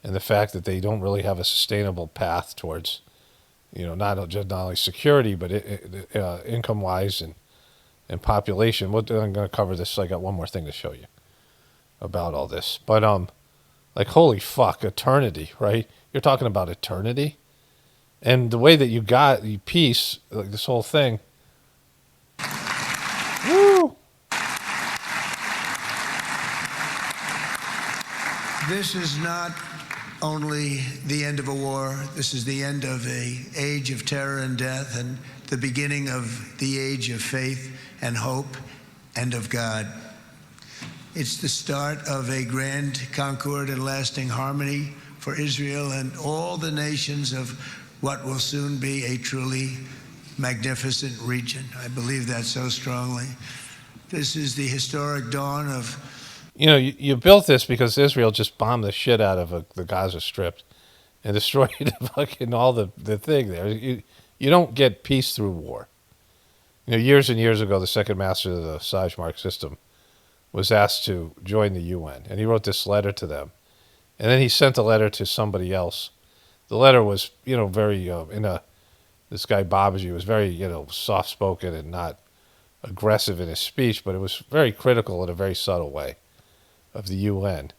and the fact that they don't really have a sustainable path towards, not only security but income-wise and population. I'm going to cover this. So I got one more thing to show you about all this. But like holy fuck, eternity, right? You're talking about eternity, and the way that you got peace, like this whole thing. Woo! This is not only the end of a war. This is the end of an age of terror and death and the beginning of the age of faith and hope and of God. It's the start of a grand concord and lasting harmony for Israel and all the nations of what will soon be a truly magnificent region. I believe that so strongly. This is the historic dawn of. You know, you built this because Israel just bombed the shit out of the Gaza Strip and destroyed fucking all the thing there. You don't get peace through war. You know, years and years ago, the second master of the Sajmark system was asked to join the UN, and he wrote this letter to them. And then he sent a letter to somebody else. The letter was, you know, very, this guy Babaji was very, you know, soft-spoken and not aggressive in his speech, but it was very critical in a very subtle way of the UN.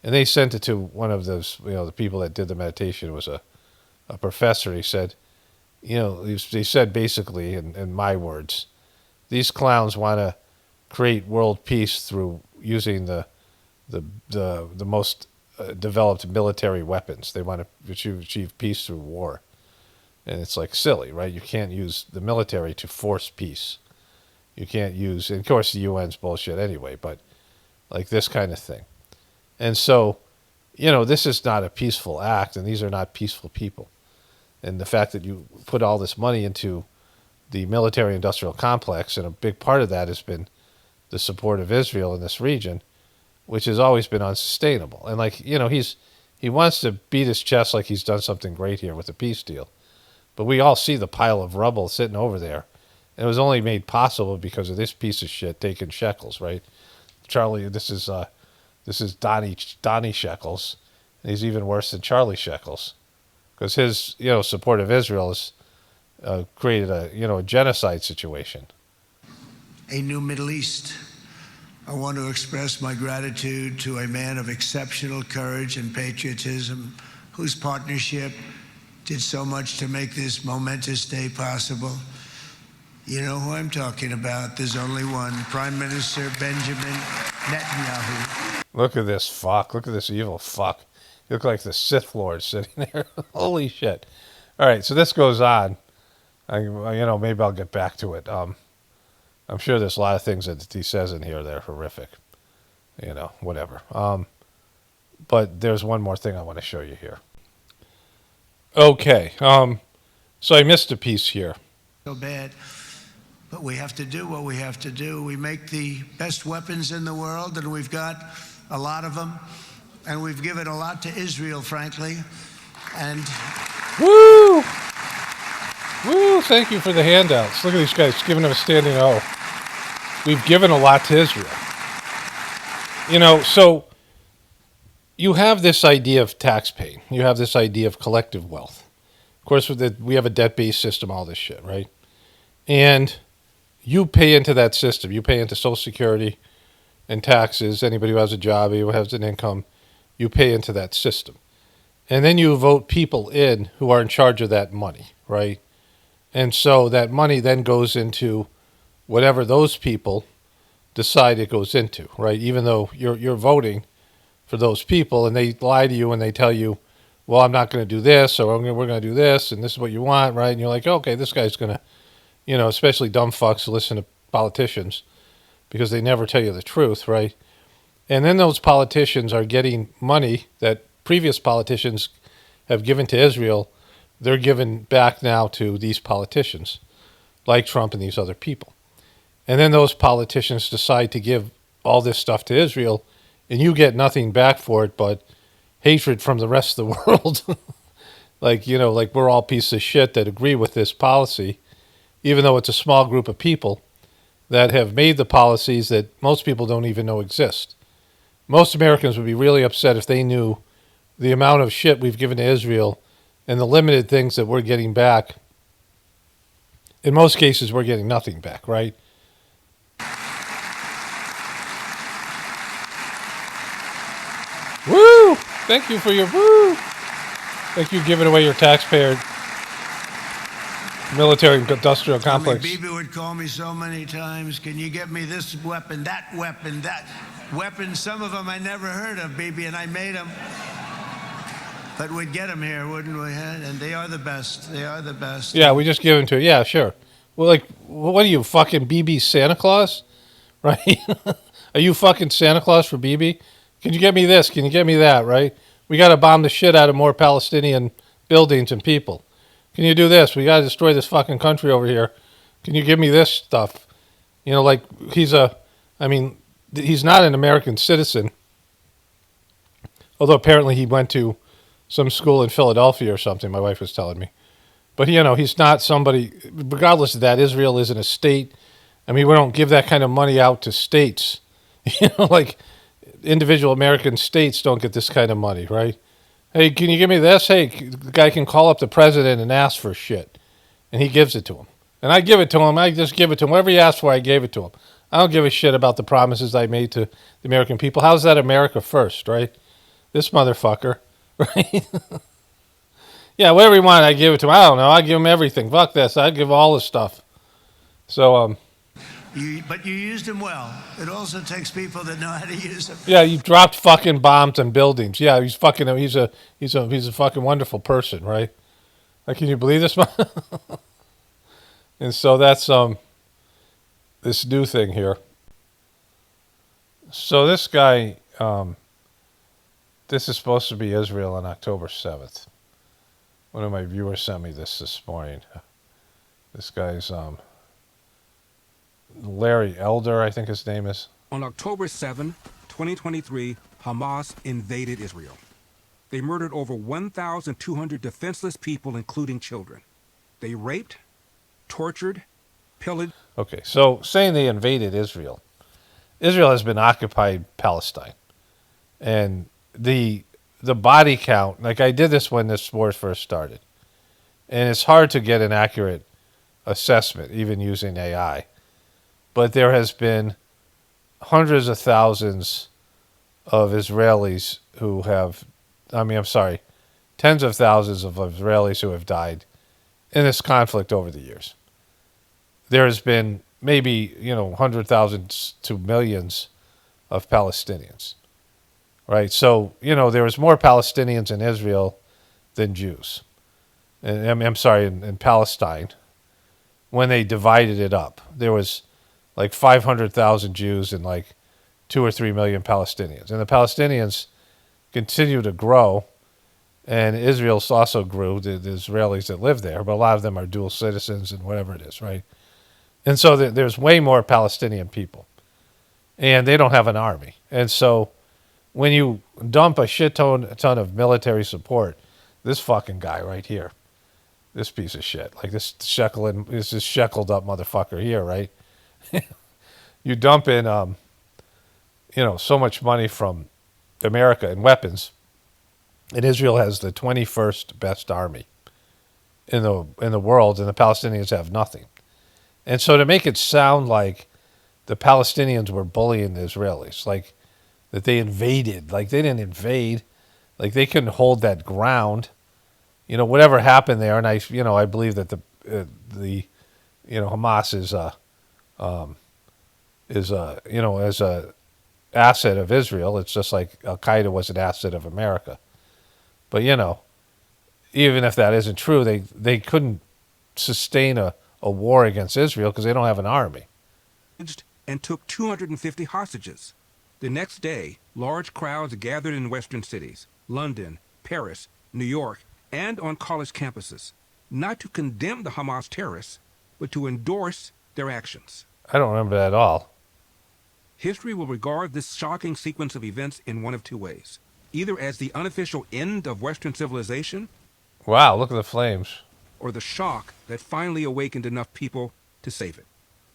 And they sent it to one of those, you know, the people that did the meditation. It was a professor. He said, you know, he said basically, in my words, these clowns want to create world peace through using the most developed military weapons. They want to achieve peace through war. And it's like silly, right? You can't use the military to force peace. You can't use, and of course the UN's bullshit anyway, but like this kind of thing. And so, you know, this is not a peaceful act, and these are not peaceful people. And the fact that you put all this money into the military-industrial complex, and a big part of that has been the support of Israel in this region, which has always been unsustainable. And like, you know, he wants to beat his chest like he's done something great here with the peace deal. But we all see the pile of rubble sitting over there. And it was only made possible because of this piece of shit taking Shekels, right? Charlie, this is Donny Shekels. And he's even worse than Charlie Shekels. Because his, you know, support of Israel has created a genocide situation. A new Middle East. I want to express my gratitude to a man of exceptional courage and patriotism, whose partnership did so much to make this momentous day possible. You know who I'm talking about. There's only one, Prime Minister Benjamin Netanyahu. Look at this fuck. Look at this evil fuck. You look like the Sith Lord sitting there. Holy shit. All right, so this goes on. Maybe I'll get back to it. I'm sure there's a lot of things that he says in here that are horrific. You know, whatever. But there's one more thing I want to show you here. Okay. So I missed a piece here. So bad. But we have to do what we have to do. We make the best weapons in the world, and we've got a lot of them. And we've given a lot to Israel, frankly. And woo! Woo! Thank you for the handouts. Look at these guys giving them a standing O. We've given a lot to Israel. You know, so you have this idea of tax paying. You have this idea of collective wealth. Of course, we have a debt-based system, all this shit, right? And you pay into that system. You pay into Social Security and taxes. Anybody who has a job, who has an income, you pay into that system. And then you vote people in who are in charge of that money, right? And so that money then goes into whatever those people decide it goes into, right? Even though you're voting for those people, and they lie to you and they tell you, well, I'm not going to do this, or we're going to do this, and this is what you want, right? And you're like, okay, this guy's going to, you know, especially dumb fucks who listen to politicians because they never tell you the truth, right? And then those politicians are getting money that previous politicians have given to Israel. They're given back now to these politicians, like Trump and these other people. And then those politicians decide to give all this stuff to Israel, and you get nothing back for it but hatred from the rest of the world. Like we're all pieces of shit that agree with this policy, even though it's a small group of people that have made the policies that most people don't even know exist. Most Americans would be really upset if they knew the amount of shit we've given to Israel and the limited things that we're getting back. In most cases, we're getting nothing back, right? Woo! Thank you for your woo! Thank you for giving away your taxpayer military industrial complex. Bibi would call me so many times, can you get me this weapon, that weapon, that weapon? Some of them I never heard of, Bibi, and I made them. But we'd get them here, wouldn't we? And they are the best. They are the best. Yeah, we just give them to you. Yeah, sure. Well, like, what are you, fucking BB Santa Claus? Right? Are you fucking Santa Claus for BB? Can you get me this? Can you get me that, right? We got to bomb the shit out of more Palestinian buildings and people. can you do this? We got to destroy this fucking country over here. Can you give me this stuff? You know, like he's not an American citizen. Although apparently he went to some school in Philadelphia or something, my wife was telling me. But, you know, he's not somebody, regardless of that, Israel isn't a state. I mean, we don't give that kind of money out to states. You know, like individual American states don't get this kind of money, right? Hey, can you give me this? Hey, the guy can call up the president and ask for shit. And he gives it to him. And I give it to him. I just give it to him. Whatever he asked for, I gave it to him. I don't give a shit about the promises I made to the American people. How's that America first, right? This motherfucker, right? Yeah, whatever he wanted, I give it to him. I don't know. I give him everything. Fuck this. I give all the stuff. So, But you used him well. It also takes people that know how to use him. yeah, you dropped fucking bombs on buildings. Yeah, he's a fucking wonderful person, right? Like, can you believe this? And so that's this new thing here. So this guy, this is supposed to be Israel on October 7th. One of my viewers sent me this morning. This guy's Larry Elder, I think his name is. On October 7, 2023, Hamas invaded Israel. They murdered over 1,200 defenseless people, including children. They raped, tortured, pillaged. Okay, so saying they invaded Israel. Israel has been occupied Palestine. And the body count, like I did this when this war first started. And it's hard to get an accurate assessment, even using AI. But there has been hundreds of thousands of Israelis who have, tens of thousands of Israelis who have died in this conflict over the years. There has been maybe, hundred thousands to millions of Palestinians, right? So, there was more Palestinians in Israel than Jews. In Palestine, when they divided it up. There was like 500,000 Jews and like 2 or 3 million Palestinians. And the Palestinians continue to grow, and Israel also grew, the Israelis that live there, but a lot of them are dual citizens and whatever it is, right? And so there's way more Palestinian people, and they don't have an army. And so when you dump a ton of military support, this fucking guy right here, this piece of shit, like this shackled up motherfucker here, right? You dump in, so much money from America in weapons, and Israel has the 21st best army in the world, and the Palestinians have nothing. And so to make it sound like the Palestinians were bullying the Israelis, like that they invaded, like they didn't invade, like they couldn't hold that ground, whatever happened there. And I believe that the Hamas is as a asset of Israel. It's just like Al Qaeda was an asset of America. But even if that isn't true, they couldn't sustain a war against Israel because they don't have an army. And took 250 hostages. The next day, large crowds gathered in Western cities, London, Paris, New York, and on college campuses, not to condemn the Hamas terrorists, but to endorse their actions. I don't remember that at all. History will regard this shocking sequence of events in one of two ways. Either as the unofficial end of Western civilization. Wow, look at the flames. Or the shock that finally awakened enough people to save it.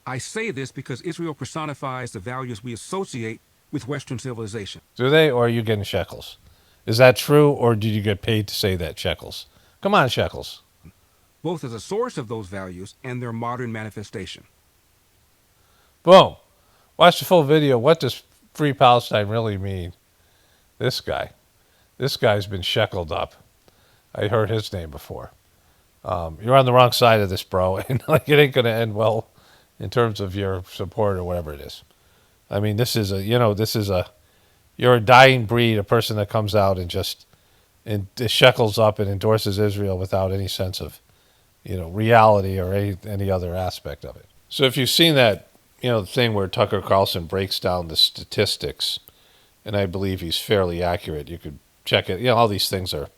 I say this because Israel personifies the values we associate with Western civilization. Do they, or are you getting shekels? Is that true, or did you get paid to say that, Shekels? Come on, Shekels. Both as a source of those values and their modern manifestation. Boom. Watch the full video. What does Free Palestine really mean? This guy's been sheckled up. I heard his name before. You're on the wrong side of this, bro, and like it ain't going to end well in terms of your support or whatever it is. I mean, you're a dying breed, a person that comes out and just shekels up and endorses Israel without any sense of, reality or any other aspect of it. So if you've seen that, the thing where Tucker Carlson breaks down the statistics, and I believe he's fairly accurate, you could check it. All these things are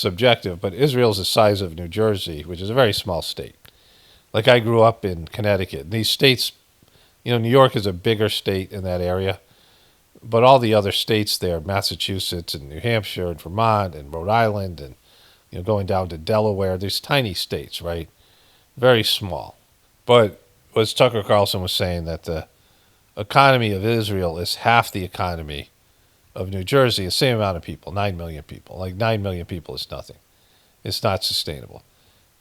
subjective, but Israel's the size of New Jersey, which is a very small state. Like I grew up in Connecticut. And these states, New York is a bigger state in that area, but all the other states there, Massachusetts and New Hampshire and Vermont and Rhode Island and going down to Delaware, these tiny states, right? Very small. But as Tucker Carlson was saying, that the economy of Israel is half the economy of New Jersey, the same amount of people, 9 million people. Like 9 million people is nothing. It's not sustainable.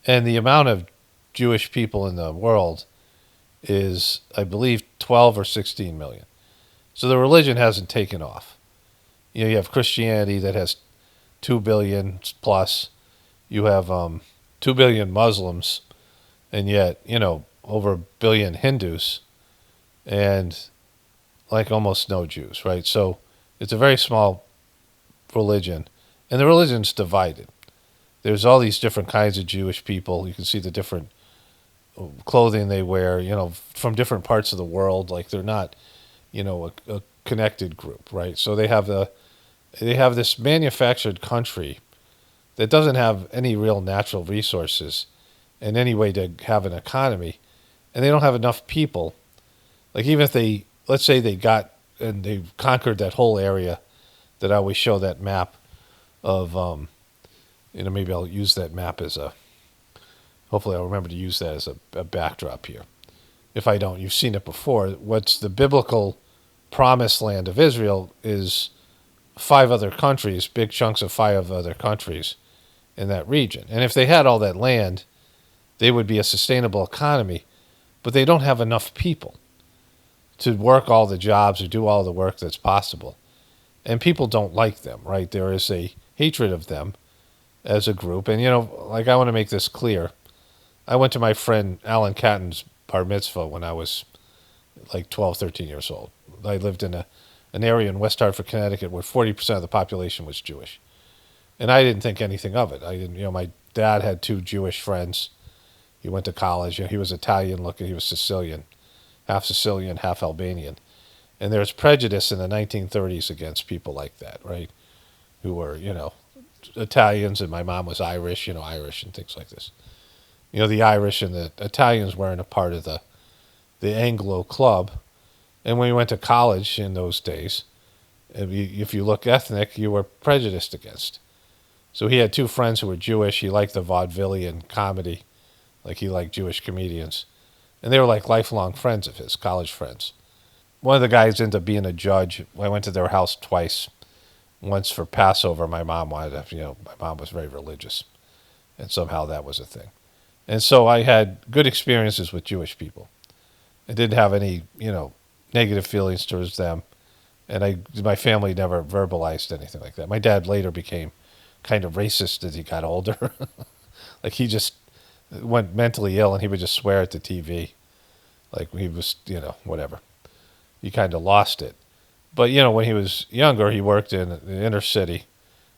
And the amount of Jewish people in the world is, I believe, 12 or 16 million. So the religion hasn't taken off. You have Christianity that has 2 billion plus. You have 2 billion Muslims, and yet, over 1 billion Hindus, and like almost no Jews, right? So it's a very small religion, and the religion's divided. There's all these different kinds of Jewish people. You can see the different clothing they wear, from different parts of the world. Like they're not, a connected group, right? So they have this manufactured country that doesn't have any real natural resources in any way to have an economy, and they don't have enough people. Like even if let's say they got and they conquered that whole area that I always show that map of, maybe I'll use that map hopefully I'll remember to use that as a backdrop here. If I don't, you've seen it before. What's the biblical promised land of Israel is 5 other countries, big chunks of 5 other countries in that region. And if they had all that land, they would be a sustainable economy, but they don't have enough people to work all the jobs or do all the work that's possible. And people don't like them, right? There is a hatred of them as a group. And, I want to make this clear. I went to my friend Alan Catton's bar mitzvah when I was like 12, 13 years old. I lived in an area in West Hartford, Connecticut, where 40% of the population was Jewish. And I didn't think anything of it. I didn't, my dad had 2 Jewish friends. He went to college. He was Italian looking. He was Sicilian, half Albanian. And there's prejudice in the 1930s against people like that, right? Who were, Italians, and my mom was Irish, Irish and things like this. The Irish and the Italians weren't a part of the Anglo club. And when we went to college in those days, if you look ethnic, you were prejudiced against. So he had 2 friends who were Jewish. He liked the vaudevillian comedy, like he liked Jewish comedians. And they were like lifelong friends of his, college friends. One of the guys ended up being a judge. I went to their house twice. Once for Passover, my mom wanted to, my mom was very religious. And somehow that was a thing. And so I had good experiences with Jewish people. I didn't have any, negative feelings towards them. And my family never verbalized anything like that. My dad later became kind of racist as he got older. Like he just went mentally ill and he would just swear at the TV. Like he was, whatever. He kind of lost it. But, when he was younger, he worked in the inner city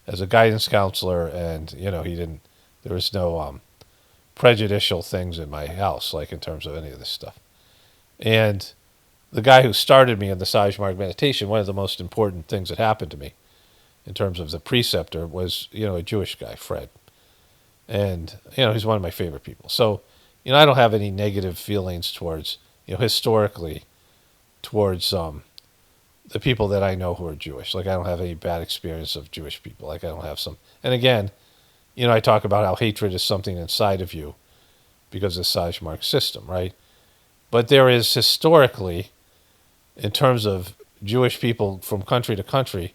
as a guidance counselor, and, there was no prejudicial things in my house, like in terms of any of this stuff. And the guy who started me in the Sajmark meditation, one of the most important things that happened to me in terms of the preceptor was, a Jewish guy, Fred. And, he's one of my favorite people. So, I don't have any negative feelings towards, historically, towards the people that I know who are Jewish. Like, I don't have any bad experience of Jewish people. Like, I don't have some. And again, I talk about how hatred is something inside of you because of the Sajmark system, right? But there is historically, in terms of Jewish people from country to country,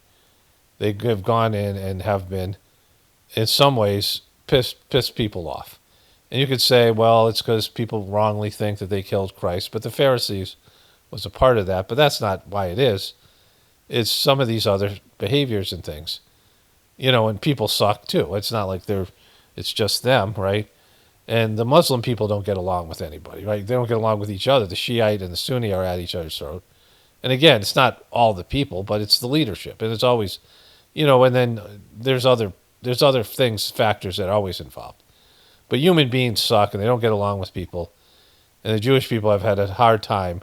they have gone in and have been, in some ways, pissed people off. And you could say, well, it's because people wrongly think that they killed Christ, but the Pharisees was a part of that. But that's not why it is. It's some of these other behaviors and things. And people suck too. It's not like it's just them, right? And the Muslim people don't get along with anybody, right? They don't get along with each other. The Shiite and the Sunni are at each other's throat. And again, it's not all the people, but it's the leadership. And it's always, and then there's other things, factors that are always involved. But human beings suck and they don't get along with people. And the Jewish people have had a hard time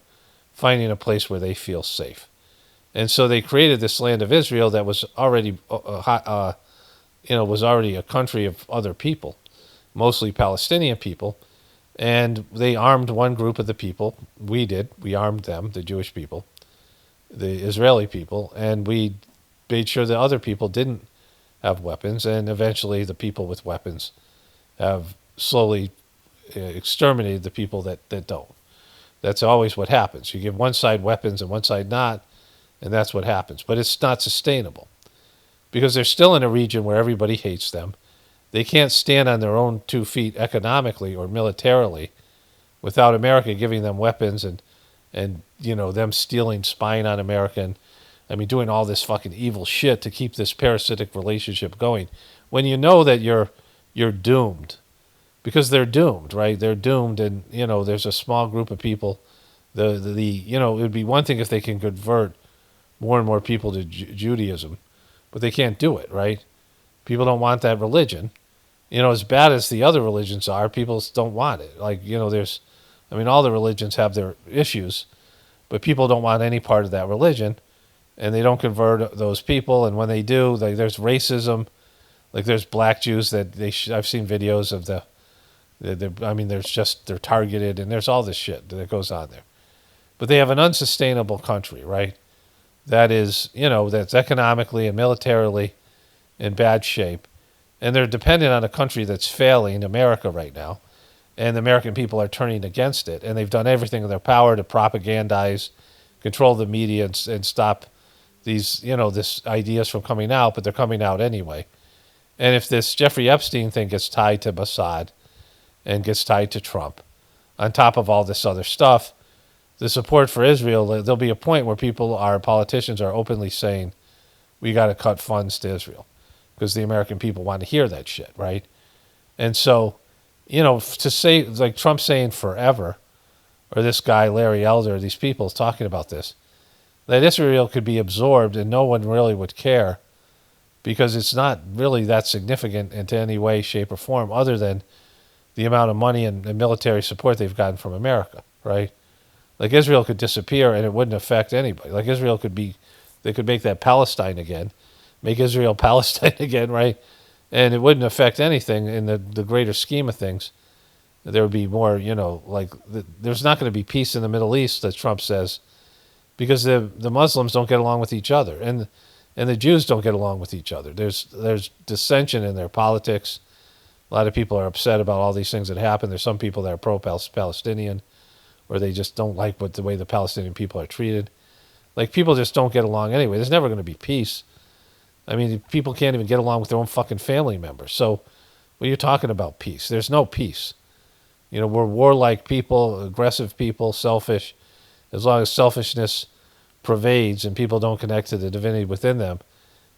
finding a place where they feel safe. And so they created this land of Israel that was already was already a country of other people, mostly Palestinian people. And they armed one group of the people. We did. We armed them, the Jewish people, the Israeli people, and we made sure that other people didn't have weapons. And eventually the people with weapons have slowly exterminated the people that don't. That's always what happens. You give one side weapons and one side not, and that's what happens. But it's not sustainable because they're still in a region where everybody hates them. They can't stand on their own 2 feet economically or militarily without America giving them weapons and them stealing, spying on America, and doing all this fucking evil shit to keep this parasitic relationship going. When you know that you're doomed, because they're doomed, right? They're doomed, and there's a small group of people. It would be one thing if they can convert more and more people to Judaism, but they can't do it, right? People don't want that religion. As bad as the other religions are, people don't want it. All the religions have their issues, but people don't want any part of that religion, and they don't convert those people. And when they do, there's racism. Like there's black Jews that I've seen videos of they're targeted, and there's all this shit that goes on there. But they have an unsustainable country, right? That is, that's economically and militarily in bad shape. And they're dependent on a country that's failing, America, right now. And the American people are turning against it. And they've done everything in their power to propagandize, control the media, and stop these, this ideas from coming out, but they're coming out anyway. And if this Jeffrey Epstein thing gets tied to Mossad and gets tied to Trump, on top of all this other stuff, the support for Israel, there'll be a point where politicians are openly saying, we got to cut funds to Israel. Because the American people want to hear that shit, right? And so, to say, like Trump saying forever, or this guy, Larry Elder, these people talking about this, that Israel could be absorbed and no one really would care because it's not really that significant in any way, shape, or form other than the amount of money and military support they've gotten from America, right? Like Israel could disappear and it wouldn't affect anybody. Like Israel they could make that Palestine again, make Israel Palestine again, right? And it wouldn't affect anything in the greater scheme of things. There would be more, there's not going to be peace in the Middle East, as Trump says, because the Muslims don't get along with each other, and the Jews don't get along with each other. There's dissension in their politics. A lot of people are upset about all these things that happen. There's some people that are pro-Palestinian, or they just don't like the way the Palestinian people are treated. Like, people just don't get along anyway. There's never going to be peace. People can't even get along with their own fucking family members. So when you're talking about peace, there's no peace. We're warlike people, aggressive people, selfish. As long as selfishness pervades and people don't connect to the divinity within them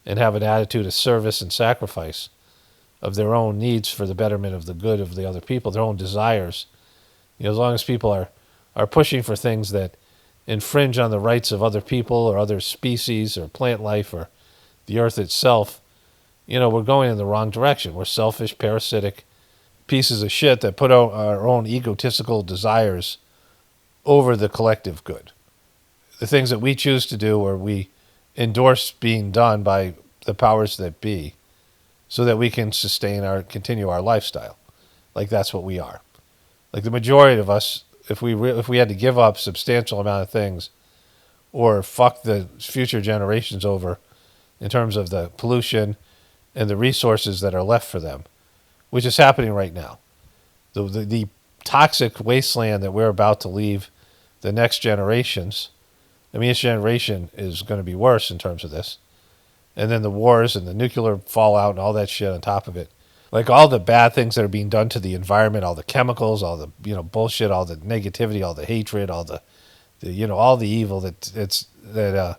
and have an attitude of service and sacrifice of their own needs for the betterment of the good of the other people, their own desires, as long as people are pushing for things that infringe on the rights of other people or other species or plant life or the earth itself, we're going in the wrong direction. We're selfish, parasitic pieces of shit that put our own egotistical desires over the collective good. The things that we choose to do or we endorse being done by the powers that be so that we can continue our lifestyle. Like, that's what we are. Like, the majority of us, if we had to give up substantial amount of things or fuck the future generations over in terms of the pollution and the resources that are left for them, which is happening right now. The toxic wasteland that we're about to leave the next generations, this generation is going to be worse in terms of this. And then the wars and the nuclear fallout and all that shit on top of it. Like, all the bad things that are being done to the environment, all the chemicals, all the bullshit, all the negativity, all the hatred, all the all the evil that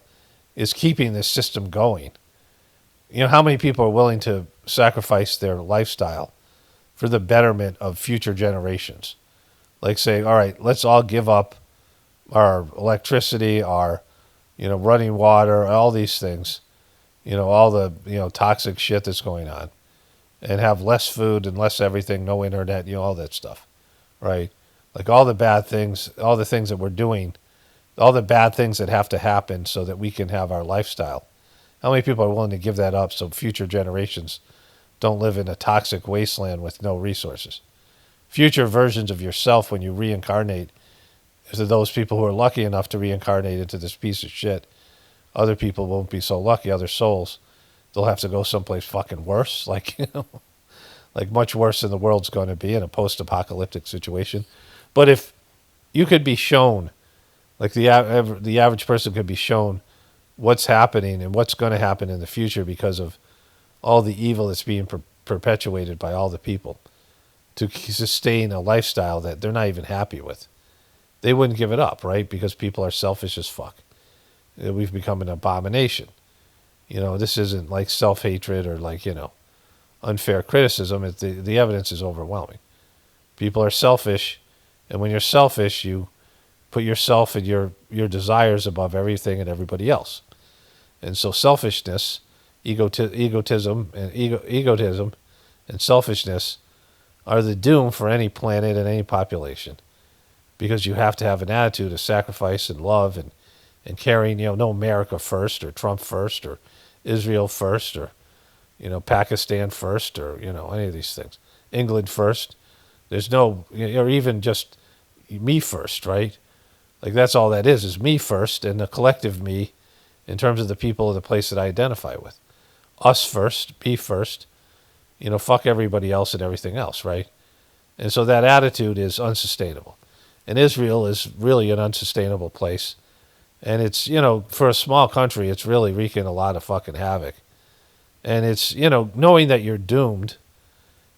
is keeping this system going. How many people are willing to sacrifice their lifestyle for the betterment of future generations? Like, say, all right, let's all give up our electricity, our running water, all these things, all the toxic shit that's going on, and have less food and less everything, no internet, all that stuff, right? Like, all the bad things, all the things that we're doing, all the bad things that have to happen so that we can have our lifestyle. How many people are willing to give that up so future generations don't live in a toxic wasteland with no resources. Future versions of yourself, when you reincarnate, to those people who are lucky enough to reincarnate into this piece of shit, other people won't be so lucky, other souls, they'll have to go someplace fucking worse, like, like much worse than the world's going to be in a post-apocalyptic situation. But if you could be shown, like the average person could be shown what's happening and what's going to happen in the future because of all the evil that's being perpetuated by all the people to sustain a lifestyle that they're not even happy with, they wouldn't give it up, right? Because people are selfish as fuck. We've become an abomination. This isn't like self-hatred or like, unfair criticism. The evidence is overwhelming. People are selfish, and when you're selfish, you put yourself and your desires above everything and everybody else. And so selfishness, egotism and selfishness are the doom for any planet and any population, because you have to have an attitude of sacrifice and love and carrying, no America first or Trump first or Israel first or, Pakistan first or, any of these things. England first. There's no, or even just me first, right? Like that's all that is me first and the collective me in terms of the people of the place that I identify with. Us first, me first, fuck everybody else and everything else, right? And so that attitude is unsustainable. And Israel is really an unsustainable place. And it's, for a small country, it's really wreaking a lot of fucking havoc. And it's, knowing that you're doomed.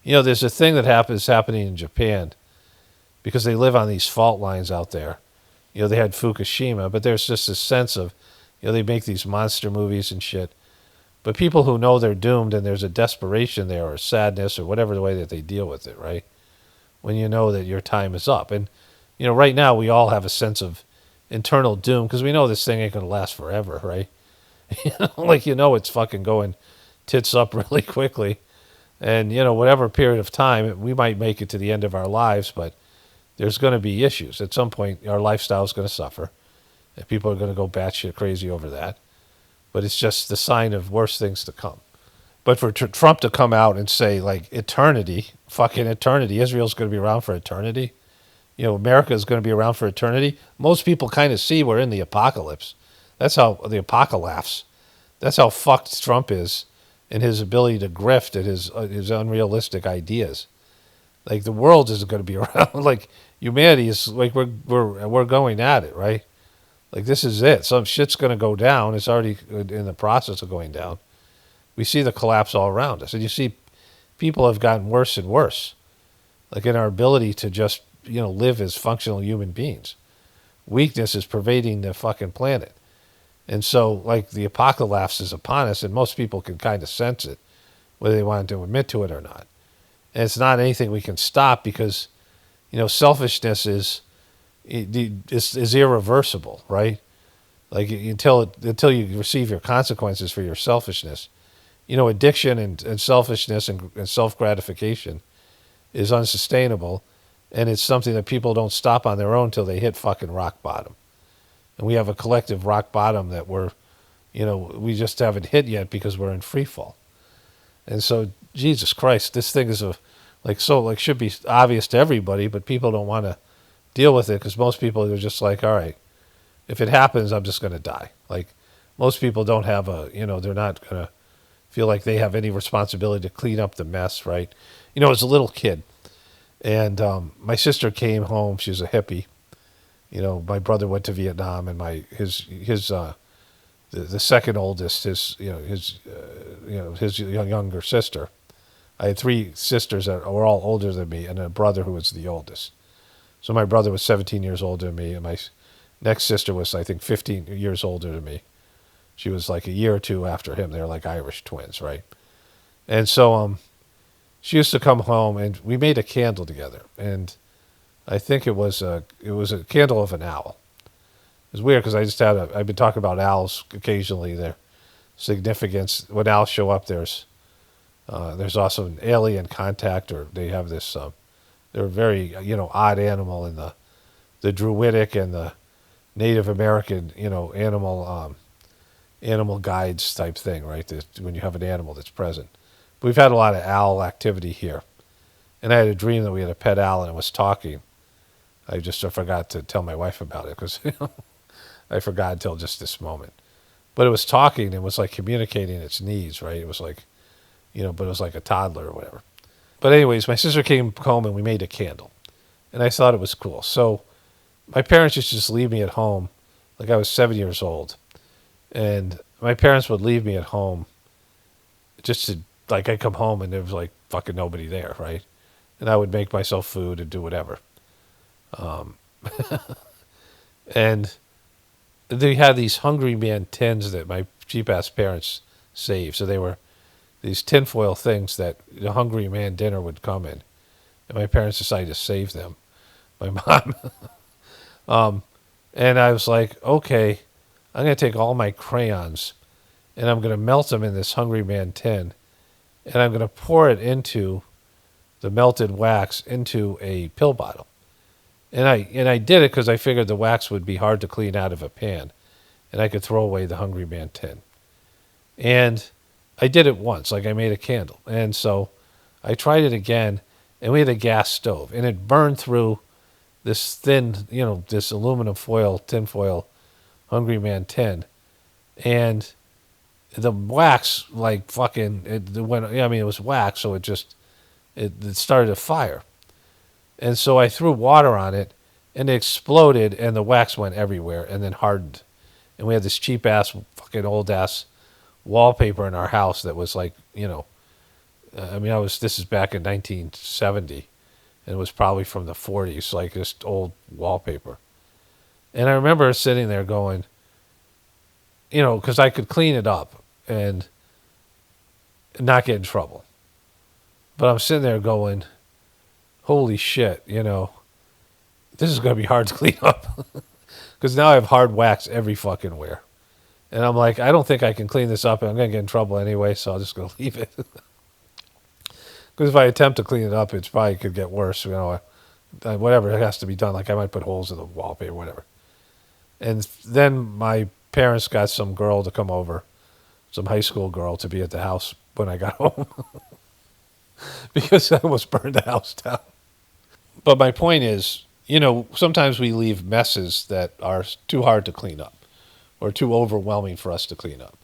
There's a thing that is happening in Japan because they live on these fault lines out there. They had Fukushima, but there's just this sense of, they make these monster movies and shit. But people who know they're doomed and there's a desperation there or sadness or whatever the way that they deal with it, right? When you know that your time is up. And, right now we all have a sense of internal doom because we know this thing ain't going to last forever, right? It's fucking going tits up really quickly. And, whatever period of time, we might make it to the end of our lives, but there's going to be issues. At some point, our lifestyle is going to suffer. And people are going to go batshit crazy over that. But it's just the sign of worse things to come. But for Trump to come out and say, like, eternity, fucking eternity, Israel's going to be around for eternity. America is going to be around for eternity. Most people kind of see we're in the apocalypse. That's how the apocalypse. That's how fucked Trump is in his ability to grift at his unrealistic ideas. Like the world isn't going to be around. Like humanity is like we're going at it, right? Like this is it. Some shit's going to go down. It's already in the process of going down. We see the collapse all around us, and you see people have gotten worse and worse. Like in our ability to just live as functional human beings. Weakness is pervading the fucking planet. And so, like, the apocalypse is upon us, and most people can kind of sense it, whether they want to admit to it or not. And it's not anything we can stop because, selfishness is irreversible, right? Like, until you receive your consequences for your selfishness. Addiction and selfishness and self-gratification is unsustainable. And it's something that people don't stop on their own until they hit fucking rock bottom. And we have a collective rock bottom that we just haven't hit yet because we're in free fall. And so, Jesus Christ, this thing is should be obvious to everybody, but people don't want to deal with it because most people are just like, all right, if it happens, I'm just going to die. Like most people don't have they're not going to feel like they have any responsibility to clean up the mess, right? As a little kid, and my sister came home. She was a hippie. My brother went to Vietnam, and the second oldest, his younger sister. I had three sisters that were all older than me, and a brother who was the oldest. So my brother was 17 years older than me, and my next sister was, I think, 15 years older than me. She was like a year or two after him. They were like Irish twins, right? And so she used to come home, and we made a candle together. And I think it was a candle of an owl. It was weird because I've been talking about owls occasionally. Their significance. When owls show up, there's also an alien contact, or they have this. They're a very odd animal in the Druidic and the Native American animal guides type thing, right? When you have an animal that's present. We've had a lot of owl activity here. And I had a dream that we had a pet owl and it was talking. I just forgot to tell my wife about it because I forgot until just this moment. But it was talking. It was like communicating its needs, right? It was like, but it was like a toddler or whatever. But anyways, my sister came home and we made a candle. And I thought it was cool. So my parents used to just leave me at home. Like I was 7 years old. And my parents would leave me at home just to, like, I'd come home and there was like fucking nobody there, right? And I would make myself food and do whatever. And they had these Hungry Man tins that my cheap-ass parents saved. So they were these tinfoil things that the Hungry Man dinner would come in. And my parents decided to save them. My mom. And I was like, okay, I'm going to take all my crayons and I'm going to melt them in this Hungry Man tin. And I'm going to pour it into the melted wax into a pill bottle. And I did it because I figured the wax would be hard to clean out of a pan. And I could throw away the Hungry Man tin. And I did it once, like I made a candle. And so I tried it again, and we had a gas stove. And it burned through this thin, this aluminum foil, tinfoil Hungry Man tin. And the wax, like fucking, it was wax, so it started a fire. And so I threw water on it, and it exploded, and the wax went everywhere, and then hardened. And we had this cheap-ass, fucking old-ass wallpaper in our house that was like, this is back in 1970, and it was probably from the 40s, like this old wallpaper. And I remember sitting there going, because I could clean it up and not get in trouble. But I'm sitting there going, holy shit, this is going to be hard to clean up. Because now I have hard wax every fucking where. And I'm like, I don't think I can clean this up, and I'm going to get in trouble anyway, so I'm just going to leave it. Because if I attempt to clean it up, it probably could get worse. Whatever, it has to be done. Like I might put holes in the wallpaper, whatever. And then my parents got some girl to come over, some high school girl to be at the house when I got home. Because I almost burned the house down. But my point is, sometimes we leave messes that are too hard to clean up or too overwhelming for us to clean up.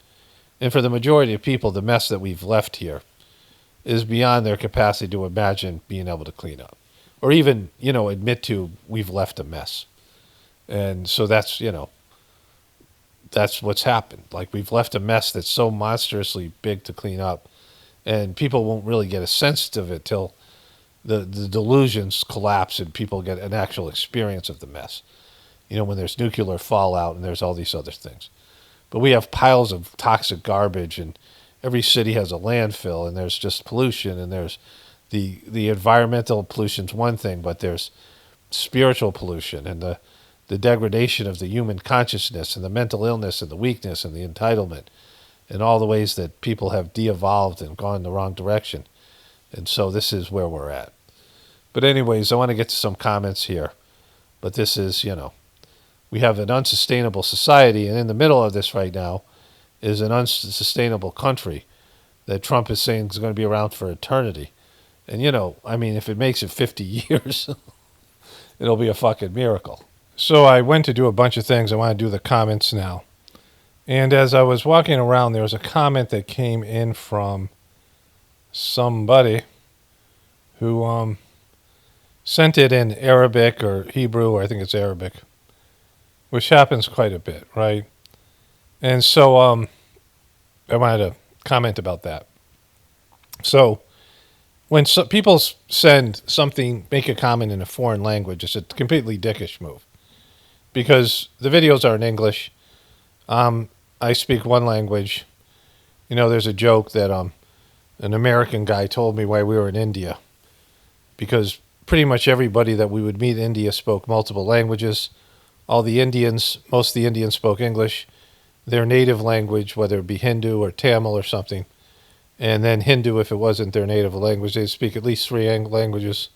And for the majority of people, the mess that we've left here is beyond their capacity to imagine being able to clean up or even, admit to we've left a mess. And so that's what's happened. Like we've left a mess that's so monstrously big to clean up, and people won't really get a sense of it till the delusions collapse and people get an actual experience of the mess. When there's nuclear fallout and there's all these other things. But we have piles of toxic garbage, and every city has a landfill, and there's just pollution, and there's the environmental pollution's one thing, but there's spiritual pollution and the degradation of the human consciousness and the mental illness and the weakness and the entitlement and all the ways that people have de-evolved and gone the wrong direction. And so this is where we're at. But anyways, I want to get to some comments here. But this is, we have an unsustainable society, and in the middle of this right now is an unsustainable country that Trump is saying is going to be around for eternity. And, if it makes it 50 years, it'll be a fucking miracle. So I went to do a bunch of things. I want to do the comments now. And as I was walking around, there was a comment that came in from somebody who sent it in Arabic or Hebrew, or I think it's Arabic, which happens quite a bit, right? And so I wanted to comment about that. So when people send something, make a comment in a foreign language, it's a completely dickish move. Because the videos are in English. I speak one language. There's a joke that an American guy told me while we were in India. Because pretty much everybody that we would meet in India spoke multiple languages. Most of the Indians spoke English, their native language, whether it be Hindu or Tamil or something. And then Hindu, if it wasn't their native language, they'd speak at least 3 languages.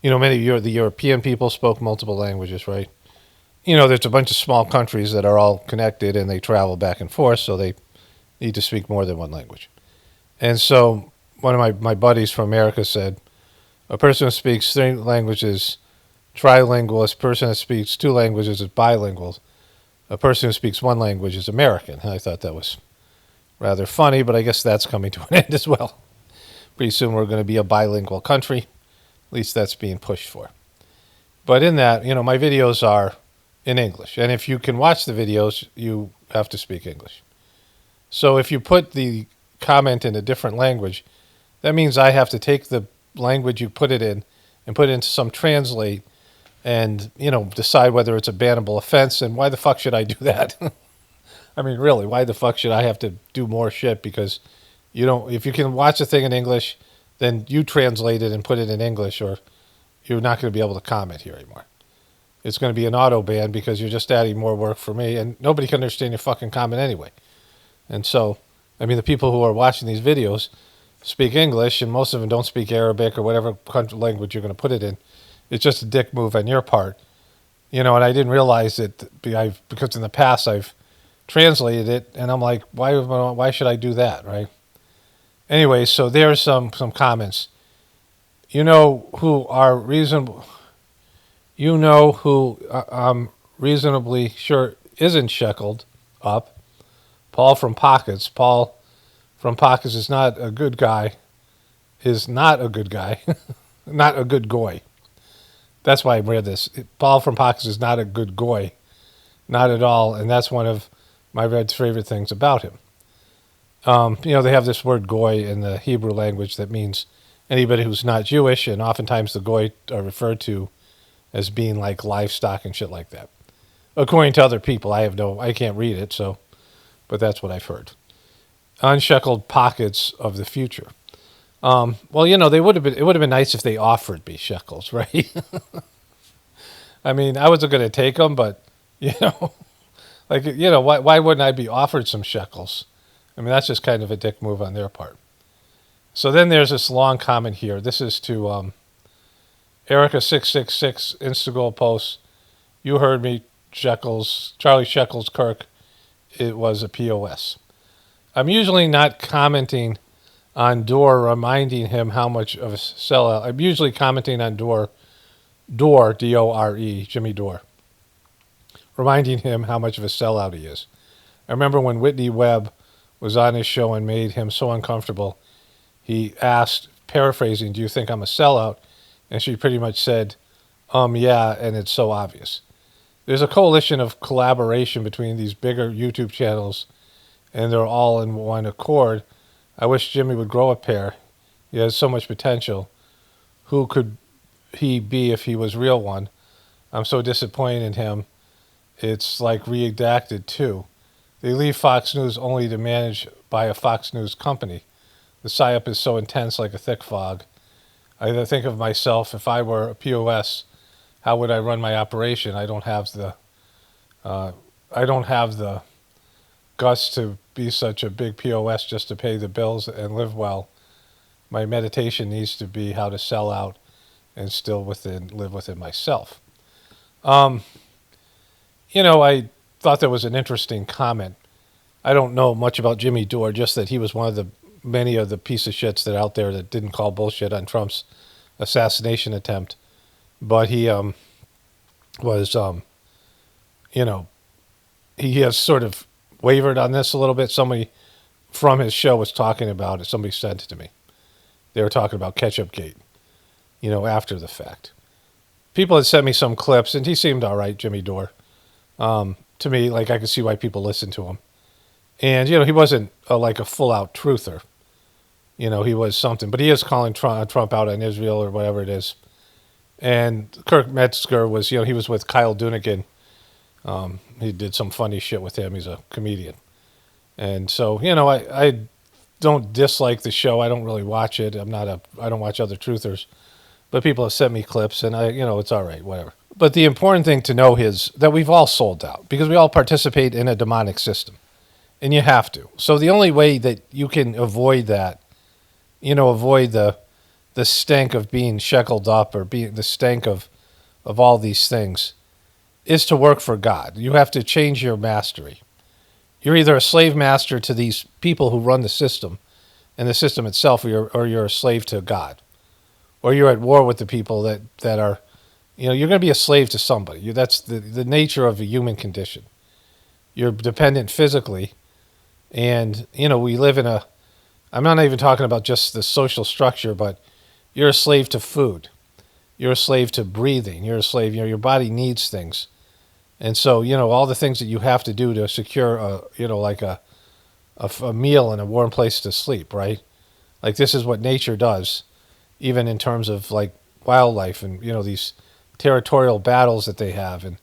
Many of the European people spoke multiple languages, right? There's a bunch of small countries that are all connected and they travel back and forth, so they need to speak more than one language. And so one of my buddies from America said, a person who speaks 3 languages, trilingual. A person that speaks 2 languages is bilingual. A person who speaks 1 language is American. And I thought that was rather funny, but I guess that's coming to an end as well. Pretty soon we're going to be a bilingual country. At least that's being pushed for. But in that, my videos are in English. And if you can watch the videos, you have to speak English. So if you put the comment in a different language, that means I have to take the language you put it in and put it into some translate and, decide whether it's a bannable offense. And why the fuck should I do that? I mean, really, why the fuck should I have to do more shit? Because if you can watch a thing in English, then you translate it and put it in English, or you're not going to be able to comment here anymore. It's going to be an auto ban because you're just adding more work for me, and nobody can understand your fucking comment anyway. And so, the people who are watching these videos speak English, and most of them don't speak Arabic or whatever country language you're going to put it in. It's just a dick move on your part. And I didn't realize it because in the past I've translated it, and I'm like, why should I do that, right? Anyway, so there's some comments. Who are reasonable. Who I'm reasonably sure isn't shackled up. Paul from Pockets. Paul from Pockets is not a good guy. Not a good goy. That's why I read this. Paul from Pockets is not a good goy. Not at all. And that's one of my Red's favorite things about him. They have this word goy in the Hebrew language that means anybody who's not Jewish, and oftentimes the goy are referred to as being like livestock and shit like that. According to other people, I can't read it, but that's what I've heard. Unshackled pockets of the future. Well, it would have been nice if they offered me shekels, right? I wasn't going to take them, but, why wouldn't I be offered some shekels? That's just kind of a dick move on their part. So then there's this long comment here. This is to Erica666 Instagram post. You heard me, Shekels, Charlie Shekels Kirk. It was a POS. I'm usually not commenting on Dore, reminding him how much of a sellout. I'm usually commenting on Dore, D-O-R-E, Jimmy Dore, reminding him how much of a sellout he is. I remember when Whitney Webb was on his show and made him so uncomfortable, he asked, paraphrasing, do you think I'm a sellout? And she pretty much said, yeah, and it's so obvious. There's a coalition of collaboration between these bigger YouTube channels, and they're all in one accord. I wish Jimmy would grow a pair. He has so much potential. Who could he be if he was real one? I'm so disappointed in him. It's like redacted too. They leave Fox News only to manage by a Fox News company. The psyop is so intense like a thick fog. I think of myself, if I were a POS, how would I run my operation? I don't have the guts to be such a big POS just to pay the bills and live well. My meditation needs to be how to sell out and still live within myself. I thought that was an interesting comment. I don't know much about Jimmy Dore, just that he was one of the many of the piece of shits that are out there that didn't call bullshit on Trump's assassination attempt. But he was, he has sort of wavered on this a little bit. Somebody from his show was talking about it. Somebody sent it to me. They were talking about Ketchup Gate, after the fact. People had sent me some clips, and he seemed all right, Jimmy Dore. To me, like, I could see why people listen to him. And, he wasn't like a full-out truther. He was something. But he is calling Trump out on Israel or whatever it is. And Kirk Metzger was, he was with Kyle Dunnigan. He did some funny shit with him. He's a comedian. And so, I don't dislike the show. I don't really watch it. I don't watch other truthers. But people have sent me clips, and it's all right, whatever. But the important thing to know is that we've all sold out because we all participate in a demonic system. And you have to. So the only way that you can avoid that, avoid the stank of being shackled up or the stank of all these things, is to work for God. You have to change your mastery. You're either a slave master to these people who run the system, and the system itself, or you're a slave to God, or you're at war with the people that are, you're going to be a slave to somebody. That's the nature of the human condition. You're dependent physically, and we live in a. I'm not even talking about just the social structure, but you're a slave to food. You're a slave to breathing. You're a slave. Your body needs things, and so all the things that you have to do to secure like a meal and a warm place to sleep, right? Like this is what nature does, even in terms of like wildlife and these territorial battles that they have, and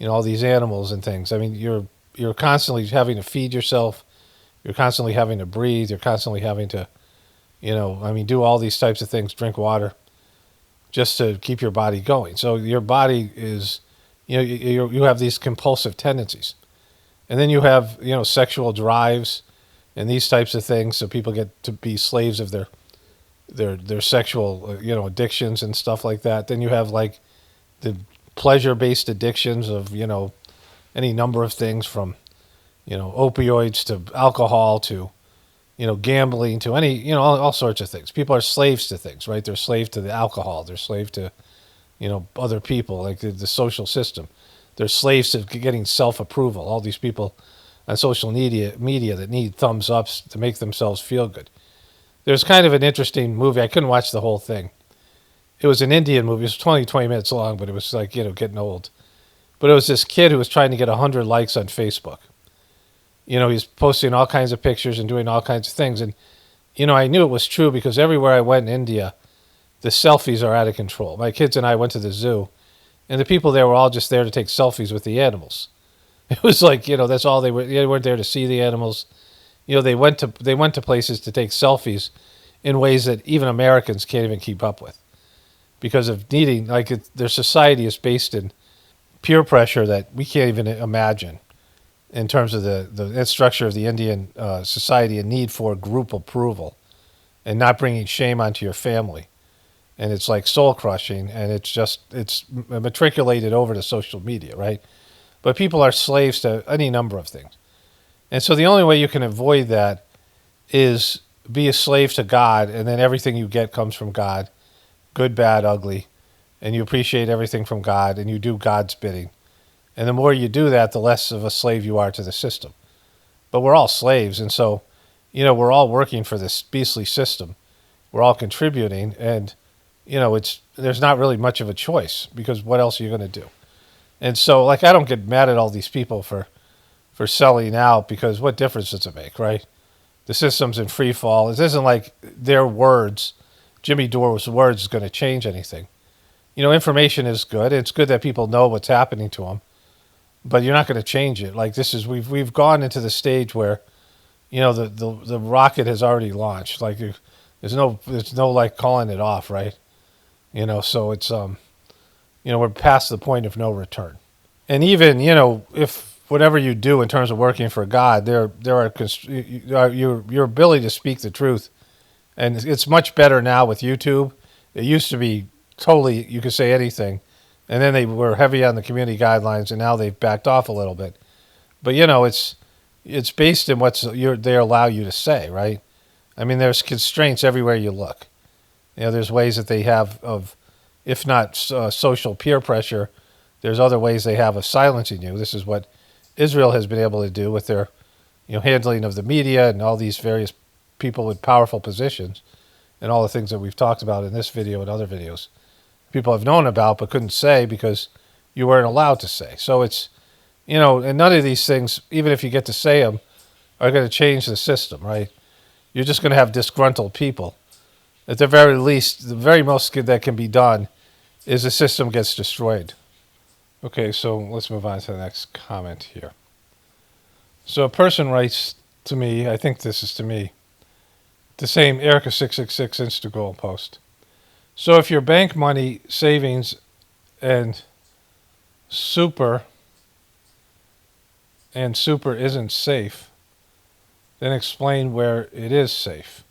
all these animals and things. I mean, you're constantly having to feed yourself. You're constantly having to breathe. You're constantly having to, do all these types of things, drink water, just to keep your body going. So your body is, you have these compulsive tendencies. And then you have, sexual drives and these types of things. So people get to be slaves of their sexual, addictions and stuff like that. Then you have like the pleasure-based addictions of, any number of things from, opioids to alcohol to, gambling to any, all sorts of things. People are slaves to things, right? They're slave to the alcohol. They're slave to, other people, like the social system. They're slaves to getting self-approval. All these people on social media that need thumbs ups to make themselves feel good. There's kind of an interesting movie. I couldn't watch the whole thing. It was an Indian movie. It was 20 minutes long, but it was like, getting old. But it was this kid who was trying to get 100 likes on Facebook. He's posting all kinds of pictures and doing all kinds of things. And, I knew it was true because everywhere I went in India, the selfies are out of control. My kids and I went to the zoo, and the people there were all just there to take selfies with the animals. It was like, that's all they were. They weren't there to see the animals. They went to places to take selfies in ways that even Americans can't even keep up with because of needing, their society is based in peer pressure that we can't even imagine in terms of the structure of the Indian society and need for group approval and not bringing shame onto your family. And it's like soul crushing, and it's matriculated over to social media, right? But people are slaves to any number of things. And so the only way you can avoid that is be a slave to God, and then everything you get comes from God, good, bad, ugly, and you appreciate everything from God, and you do God's bidding. And the more you do that, the less of a slave you are to the system. But we're all slaves, and so, we're all working for this beastly system. We're all contributing, and, there's not really much of a choice, because what else are you going to do? And so, I don't get mad at all these people for selling out, because what difference does it make, right? The system's in free fall. It isn't like their words, Jimmy Dore's words, is going to change anything. Information is good. It's good that people know what's happening to them, but you're not going to change it. Like this is, we've gone into the stage where, the rocket has already launched. Like there's no like calling it off, right? So it's we're past the point of no return. And even if whatever you do in terms of working for God, there are your ability to speak the truth, and it's much better now with YouTube. It used to be totally you could say anything, and then they were heavy on the community guidelines, and now they've backed off a little bit. But it's based in they allow you to say, right? I mean, there's constraints everywhere you look. There's ways that they have of, if not social peer pressure, there's other ways they have of silencing you. This is what Israel has been able to do with their, handling of the media and all these various people with powerful positions and all the things that we've talked about in this video and other videos. People have known about but couldn't say because you weren't allowed to say. So it's, and none of these things, even if you get to say them, are going to change the system, right? You're just going to have disgruntled people. At the very least, the very most that can be done is the system gets destroyed. Okay, so let's move on to the next comment here. So a person writes to me, I think this is to me, the same Erica666 Instagram post. So if your bank money, savings, and super isn't safe, then explain where it is safe.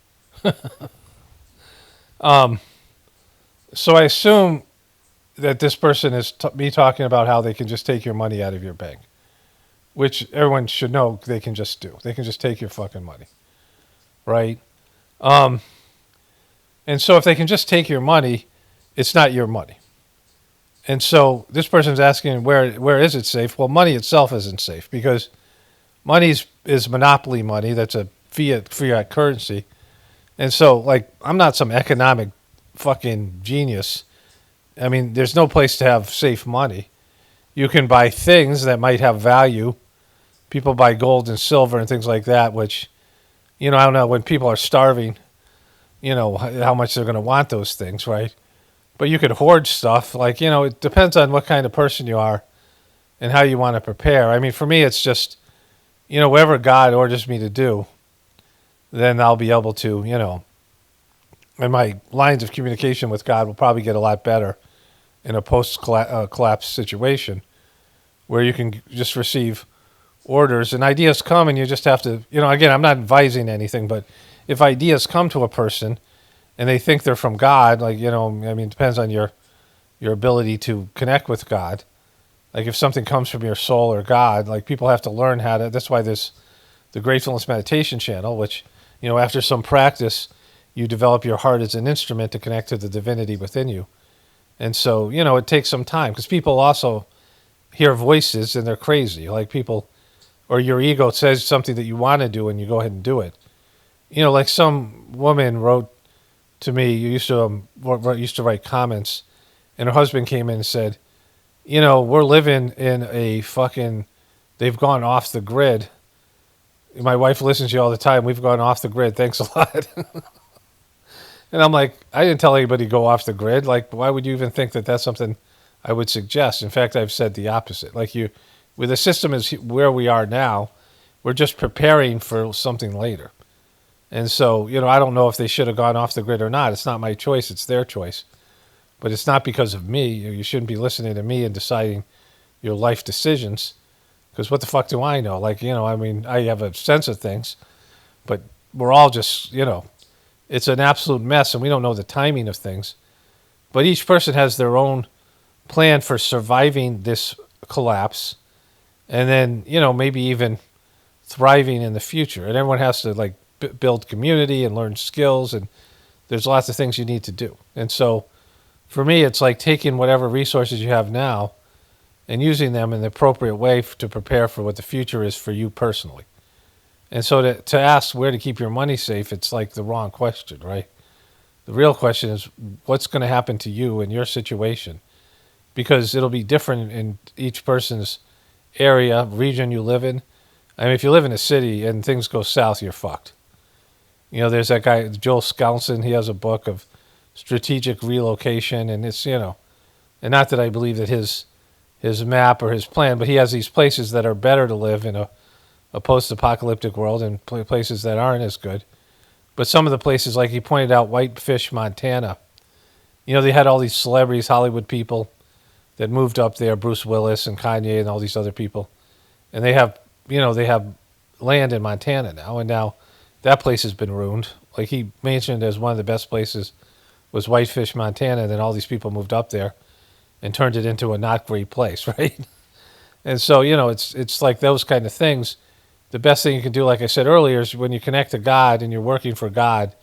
So I assume that this person is me talking about how they can just take your money out of your bank, which everyone should know they can just do. They can just take your fucking money, right? And so if they can just take your money, it's not your money. And so this person's asking, where is it safe? Well, money itself isn't safe because money is monopoly money. That's a fiat currency. And so, like, I'm not some economic fucking genius. I mean, there's no place to have safe money. You can buy things that might have value. People buy gold and silver and things like that, which, I don't know, when people are starving, how much they're going to want those things, right? But you could hoard stuff. Like, it depends on what kind of person you are and how you want to prepare. I mean, for me, it's just, whatever God orders me to do, then I'll be able to, and my lines of communication with God will probably get a lot better in a post-collapse situation where you can just receive orders and ideas come and you just have to, again, I'm not advising anything, but if ideas come to a person and they think they're from God, like, it depends on your ability to connect with God. Like if something comes from your soul or God, like people have to learn how to, that's why there's the Gratefulness meditation channel, which, after some practice, you develop your heart as an instrument to connect to the divinity within you. And so, it takes some time because people also hear voices and they're crazy. Like people, or your ego says something that you want to do and you go ahead and do it. Like some woman wrote to me, used to write comments, and her husband came in and said, we're living in a fucking, they've gone off the grid. My wife listens to you all the time. We've gone off the grid. Thanks a lot. And I'm like, I didn't tell anybody to go off the grid. Like, why would you even think that that's something I would suggest? In fact, I've said the opposite. Like with the system is where we are now, we're just preparing for something later. And so, I don't know if they should have gone off the grid or not. It's not my choice. It's their choice. But it's not because of me. You shouldn't be listening to me and deciding your life decisions. Because what the fuck do I know? Like, I have a sense of things. But we're all just, it's an absolute mess. And we don't know the timing of things. But each person has their own plan for surviving this collapse. And then, maybe even thriving in the future. And everyone has to, like, build community and learn skills. And there's lots of things you need to do. And so, for me, it's like taking whatever resources you have now and using them in the appropriate way to prepare for what the future is for you personally. And so to ask where to keep your money safe, it's like the wrong question, right? The real question is what's going to happen to you in your situation, because it'll be different in each person's area, region you live in. I mean, if you live in a city and things go south, you're fucked. There's that guy, Joel Skousen, he has a book of strategic relocation, and it's, and not that I believe that his map or his plan, but he has these places that are better to live in a post-apocalyptic world and places that aren't as good. But some of the places, like he pointed out, Whitefish, Montana, they had all these celebrities, Hollywood people that moved up there, Bruce Willis and Kanye and all these other people. And they have land in Montana now, and now that place has been ruined. Like he mentioned as one of the best places was Whitefish, Montana, and then all these people moved up there and turned it into a not great place, right? And so, it's like those kind of things. The best thing you can do, like I said earlier, is when you connect to God and you're working for God,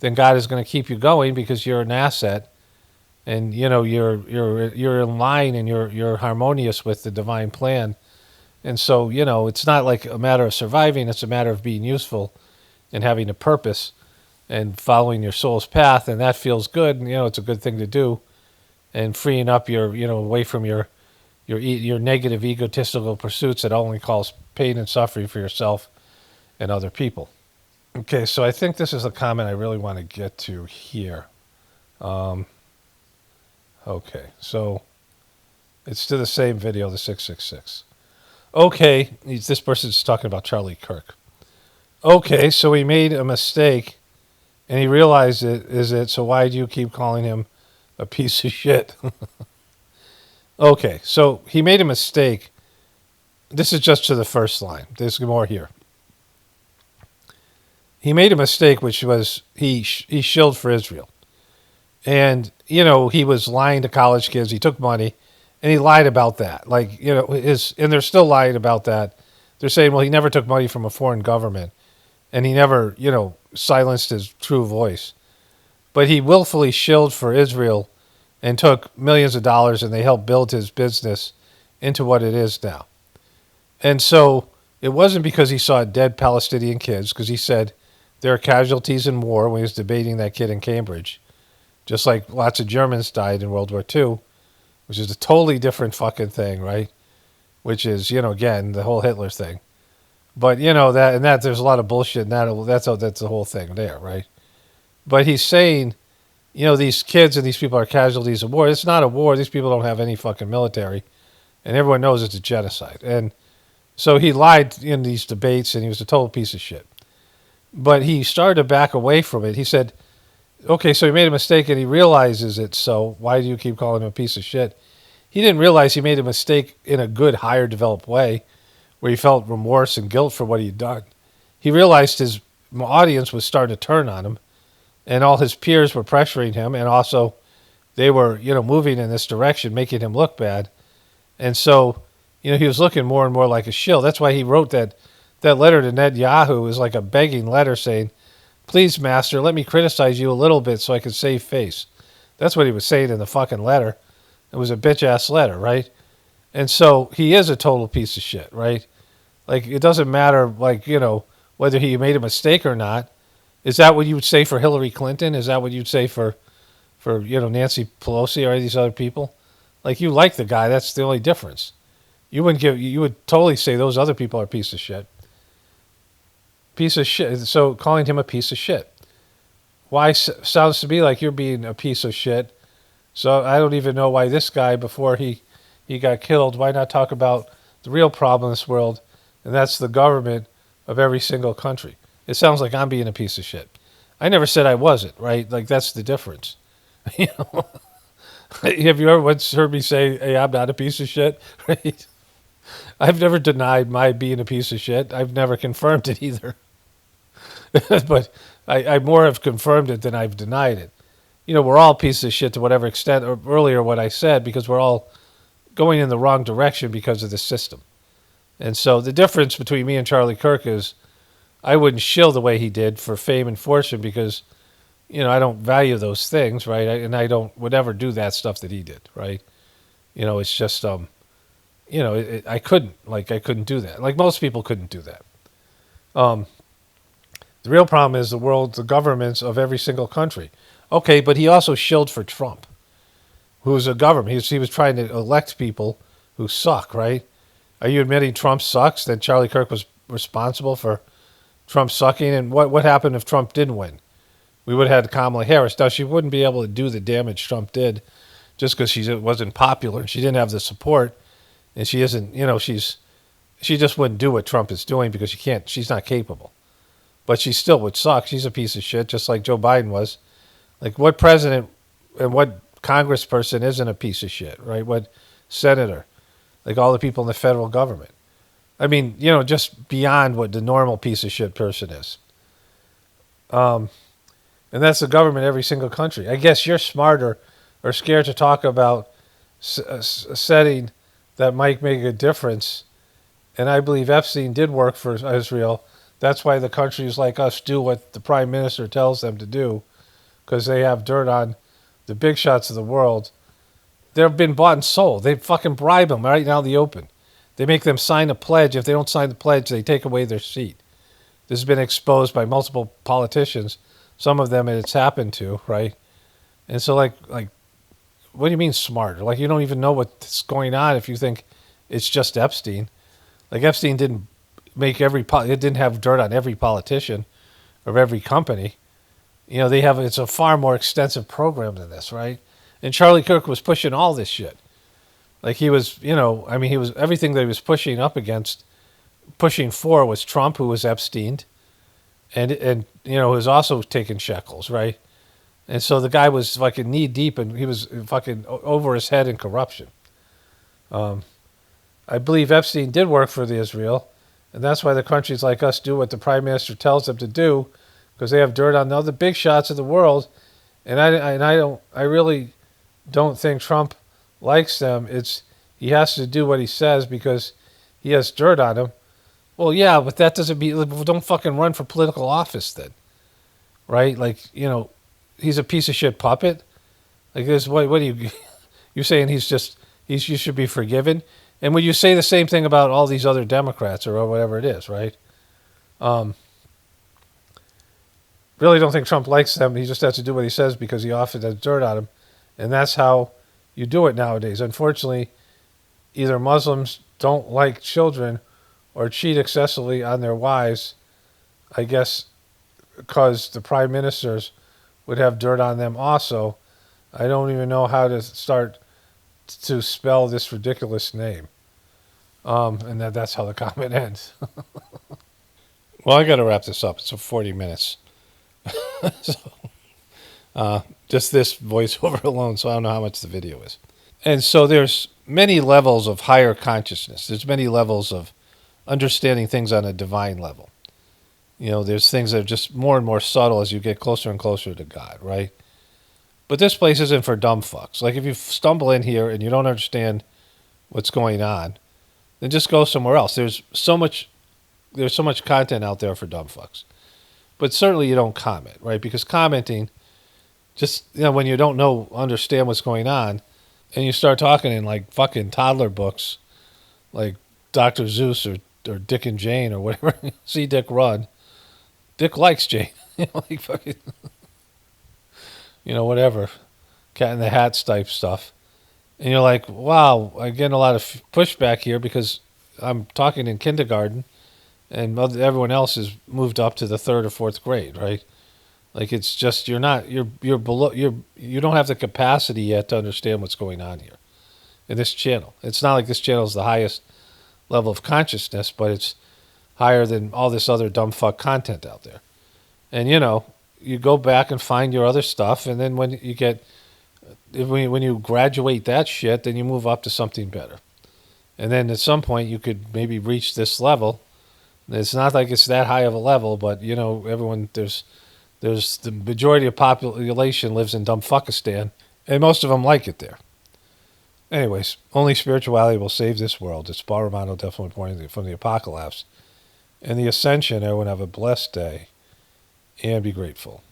then God is going to keep you going because you're an asset, and you're in line and you're harmonious with the divine plan. And so, it's not like a matter of surviving; it's a matter of being useful and having a purpose and following your soul's path, and that feels good. And, it's a good thing to do, and freeing up your, away from your negative egotistical pursuits that only cause pain and suffering for yourself and other people. Okay, so I think this is a comment I really want to get to here. Okay, so it's to the same video, the 666. Okay, this person's talking about Charlie Kirk. Okay, so he made a mistake, and he realized it, so why do you keep calling him a piece of shit? Okay, so he made a mistake. This is just to the first line. There's more here. He made a mistake, which was he shilled for Israel. And, he was lying to college kids. He took money, and he lied about that. Like, and they're still lying about that. They're saying, well, he never took money from a foreign government. and he never, silenced his true voice. But he willfully shilled for Israel and took millions of dollars, and they helped build his business into what it is now. And so it wasn't because he saw dead Palestinian kids, because he said there are casualties in war when he was debating that kid in Cambridge. Just like lots of Germans died in World War II, which is a totally different fucking thing, right? Which is, again, the whole Hitler thing. But, that there's a lot of bullshit in that. That's the whole thing there, right? But he's saying, these kids and these people are casualties of war. It's not a war. These people don't have any fucking military. And everyone knows it's a genocide. And so he lied in these debates, and he was a total piece of shit. But he started to back away from it. He said, okay, so he made a mistake and he realizes it, so why do you keep calling him a piece of shit? He didn't realize he made a mistake in a good, higher developed way where he felt remorse and guilt for what he'd done. He realized his audience was starting to turn on him, and all his peers were pressuring him, and also they were, moving in this direction, making him look bad. And so, he was looking more and more like a shill. That's why he wrote that letter to Netanyahu is like a begging letter saying, please, master, let me criticize you a little bit so I can save face. That's what he was saying in the fucking letter. It was a bitch-ass letter, right? And so he is a total piece of shit, right? Like, it doesn't matter, whether he made a mistake or not. Is that what you would say for Hillary Clinton? Is that what you'd say for Nancy Pelosi or any of these other people? Like, you like the guy. That's the only difference. You would totally say those other people are a piece of shit. Piece of shit. So calling him a piece of shit. Why sounds to me like you're being a piece of shit. So I don't even know why this guy, before he got killed, why not talk about the real problem in this world, and that's the government of every single country. It sounds like I'm being a piece of shit. I never said I wasn't, right? Like, that's the difference. Have you ever once heard me say, hey, I'm not a piece of shit? Right? I've never denied my being a piece of shit. I've never confirmed it either. But I more have confirmed it than I've denied it. We're all pieces of shit to whatever extent, or earlier what I said, because we're all going in the wrong direction because of the system. And so the difference between me and Charlie Kirk is I wouldn't shill the way he did for fame and fortune because, I don't value those things, right? And I would never do that stuff that he did, right? It's just, I couldn't do that. Like most people couldn't do that. The real problem is the governments of every single country. Okay, but he also shilled for Trump, who's a government. He was trying to elect people who suck, right? Are you admitting Trump sucks? That Charlie Kirk was responsible for Trump sucking? And what happened if Trump didn't win? We would have had Kamala Harris. Now, she wouldn't be able to do the damage Trump did just because she wasn't popular. She didn't have the support. And she isn't, she just wouldn't do what Trump is doing because she's not capable. But she still would suck. She's a piece of shit, just like Joe Biden was. Like, what president and what congressperson isn't a piece of shit, right? What senator? Like, all the people in the federal government. I mean, just beyond what the normal piece of shit person is. And that's the government in every single country. I guess you're smarter or scared to talk about a setting that might make a difference. And I believe Epstein did work for Israel. That's why the countries like us do what the prime minister tells them to do, because they have dirt on the big shots of the world. They've been bought and sold. They fucking bribe them right now in the open. They make them sign a pledge. If they don't sign the pledge, they take away their seat. This has been exposed by multiple politicians. Some of them it's happened to, right? And so, like, what do you mean smart? Like, you don't even know what's going on if you think it's just Epstein. Like, Epstein didn't it didn't have dirt on every politician or every company. It's a far more extensive program than this, right? And Charlie Kirk was pushing all this shit. Like, he was, he was, everything that he was pushing for was Trump, who was Epstein, and was also taking shekels, right? And so the guy was fucking knee deep, and he was fucking over his head in corruption. I believe Epstein did work for Israel, and that's why the countries like us do what the prime minister tells them to do, because they have dirt on all the big shots of the world. And I really don't think Trump likes them. He has to do what he says because he has dirt on him. Well, yeah, but that doesn't mean don't fucking run for political office then, right? Like, he's a piece of shit puppet. Like this, what do you? You're saying you should be forgiven, and when you say the same thing about all these other Democrats or whatever it is, right? Really don't think Trump likes them. He just has to do what he says because he often has dirt on him, and that's how you do it nowadays. Unfortunately, either Muslims don't like children or cheat excessively on their wives, I guess, because the prime ministers would have dirt on them also. I don't even know how to start to spell this ridiculous name. And that's how the comment ends. Well, I got to wrap this up. It's 40 minutes. So, just this voiceover alone, so I don't know how much the video is. And so there's many levels of higher consciousness. There's many levels of understanding things on a divine level. There's things that are just more and more subtle as you get closer and closer to God, right? But this place isn't for dumb fucks. Like, if you stumble in here and you don't understand what's going on, then just go somewhere else. There's so much content out there for dumb fucks. But certainly you don't comment, right? Because commenting, just, when you don't understand what's going on, and you start talking in like fucking toddler books, like Dr. Zeus or Dick and Jane or whatever. See Dick run. Dick likes Jane. Like fucking, whatever. Cat in the Hat type stuff. And you're like, wow, I'm getting a lot of pushback here because I'm talking in kindergarten and everyone else has moved up to the 3rd or 4th grade, right? Like, it's just, you're below, you don't have the capacity yet to understand what's going on here in this channel. It's not like this channel is the highest level of consciousness, but it's higher than all this other dumb fuck content out there. And, you go back and find your other stuff, and then when you graduate that shit, then you move up to something better. And then at some point you could maybe reach this level. It's not like it's that high of a level, but everyone, there's the majority of population lives in Dumbfuckistan, and most of them like it there. Anyways, only spirituality will save this world. It's Paul Romano, definitely pointing from the apocalypse and the ascension. Everyone have a blessed day and be grateful.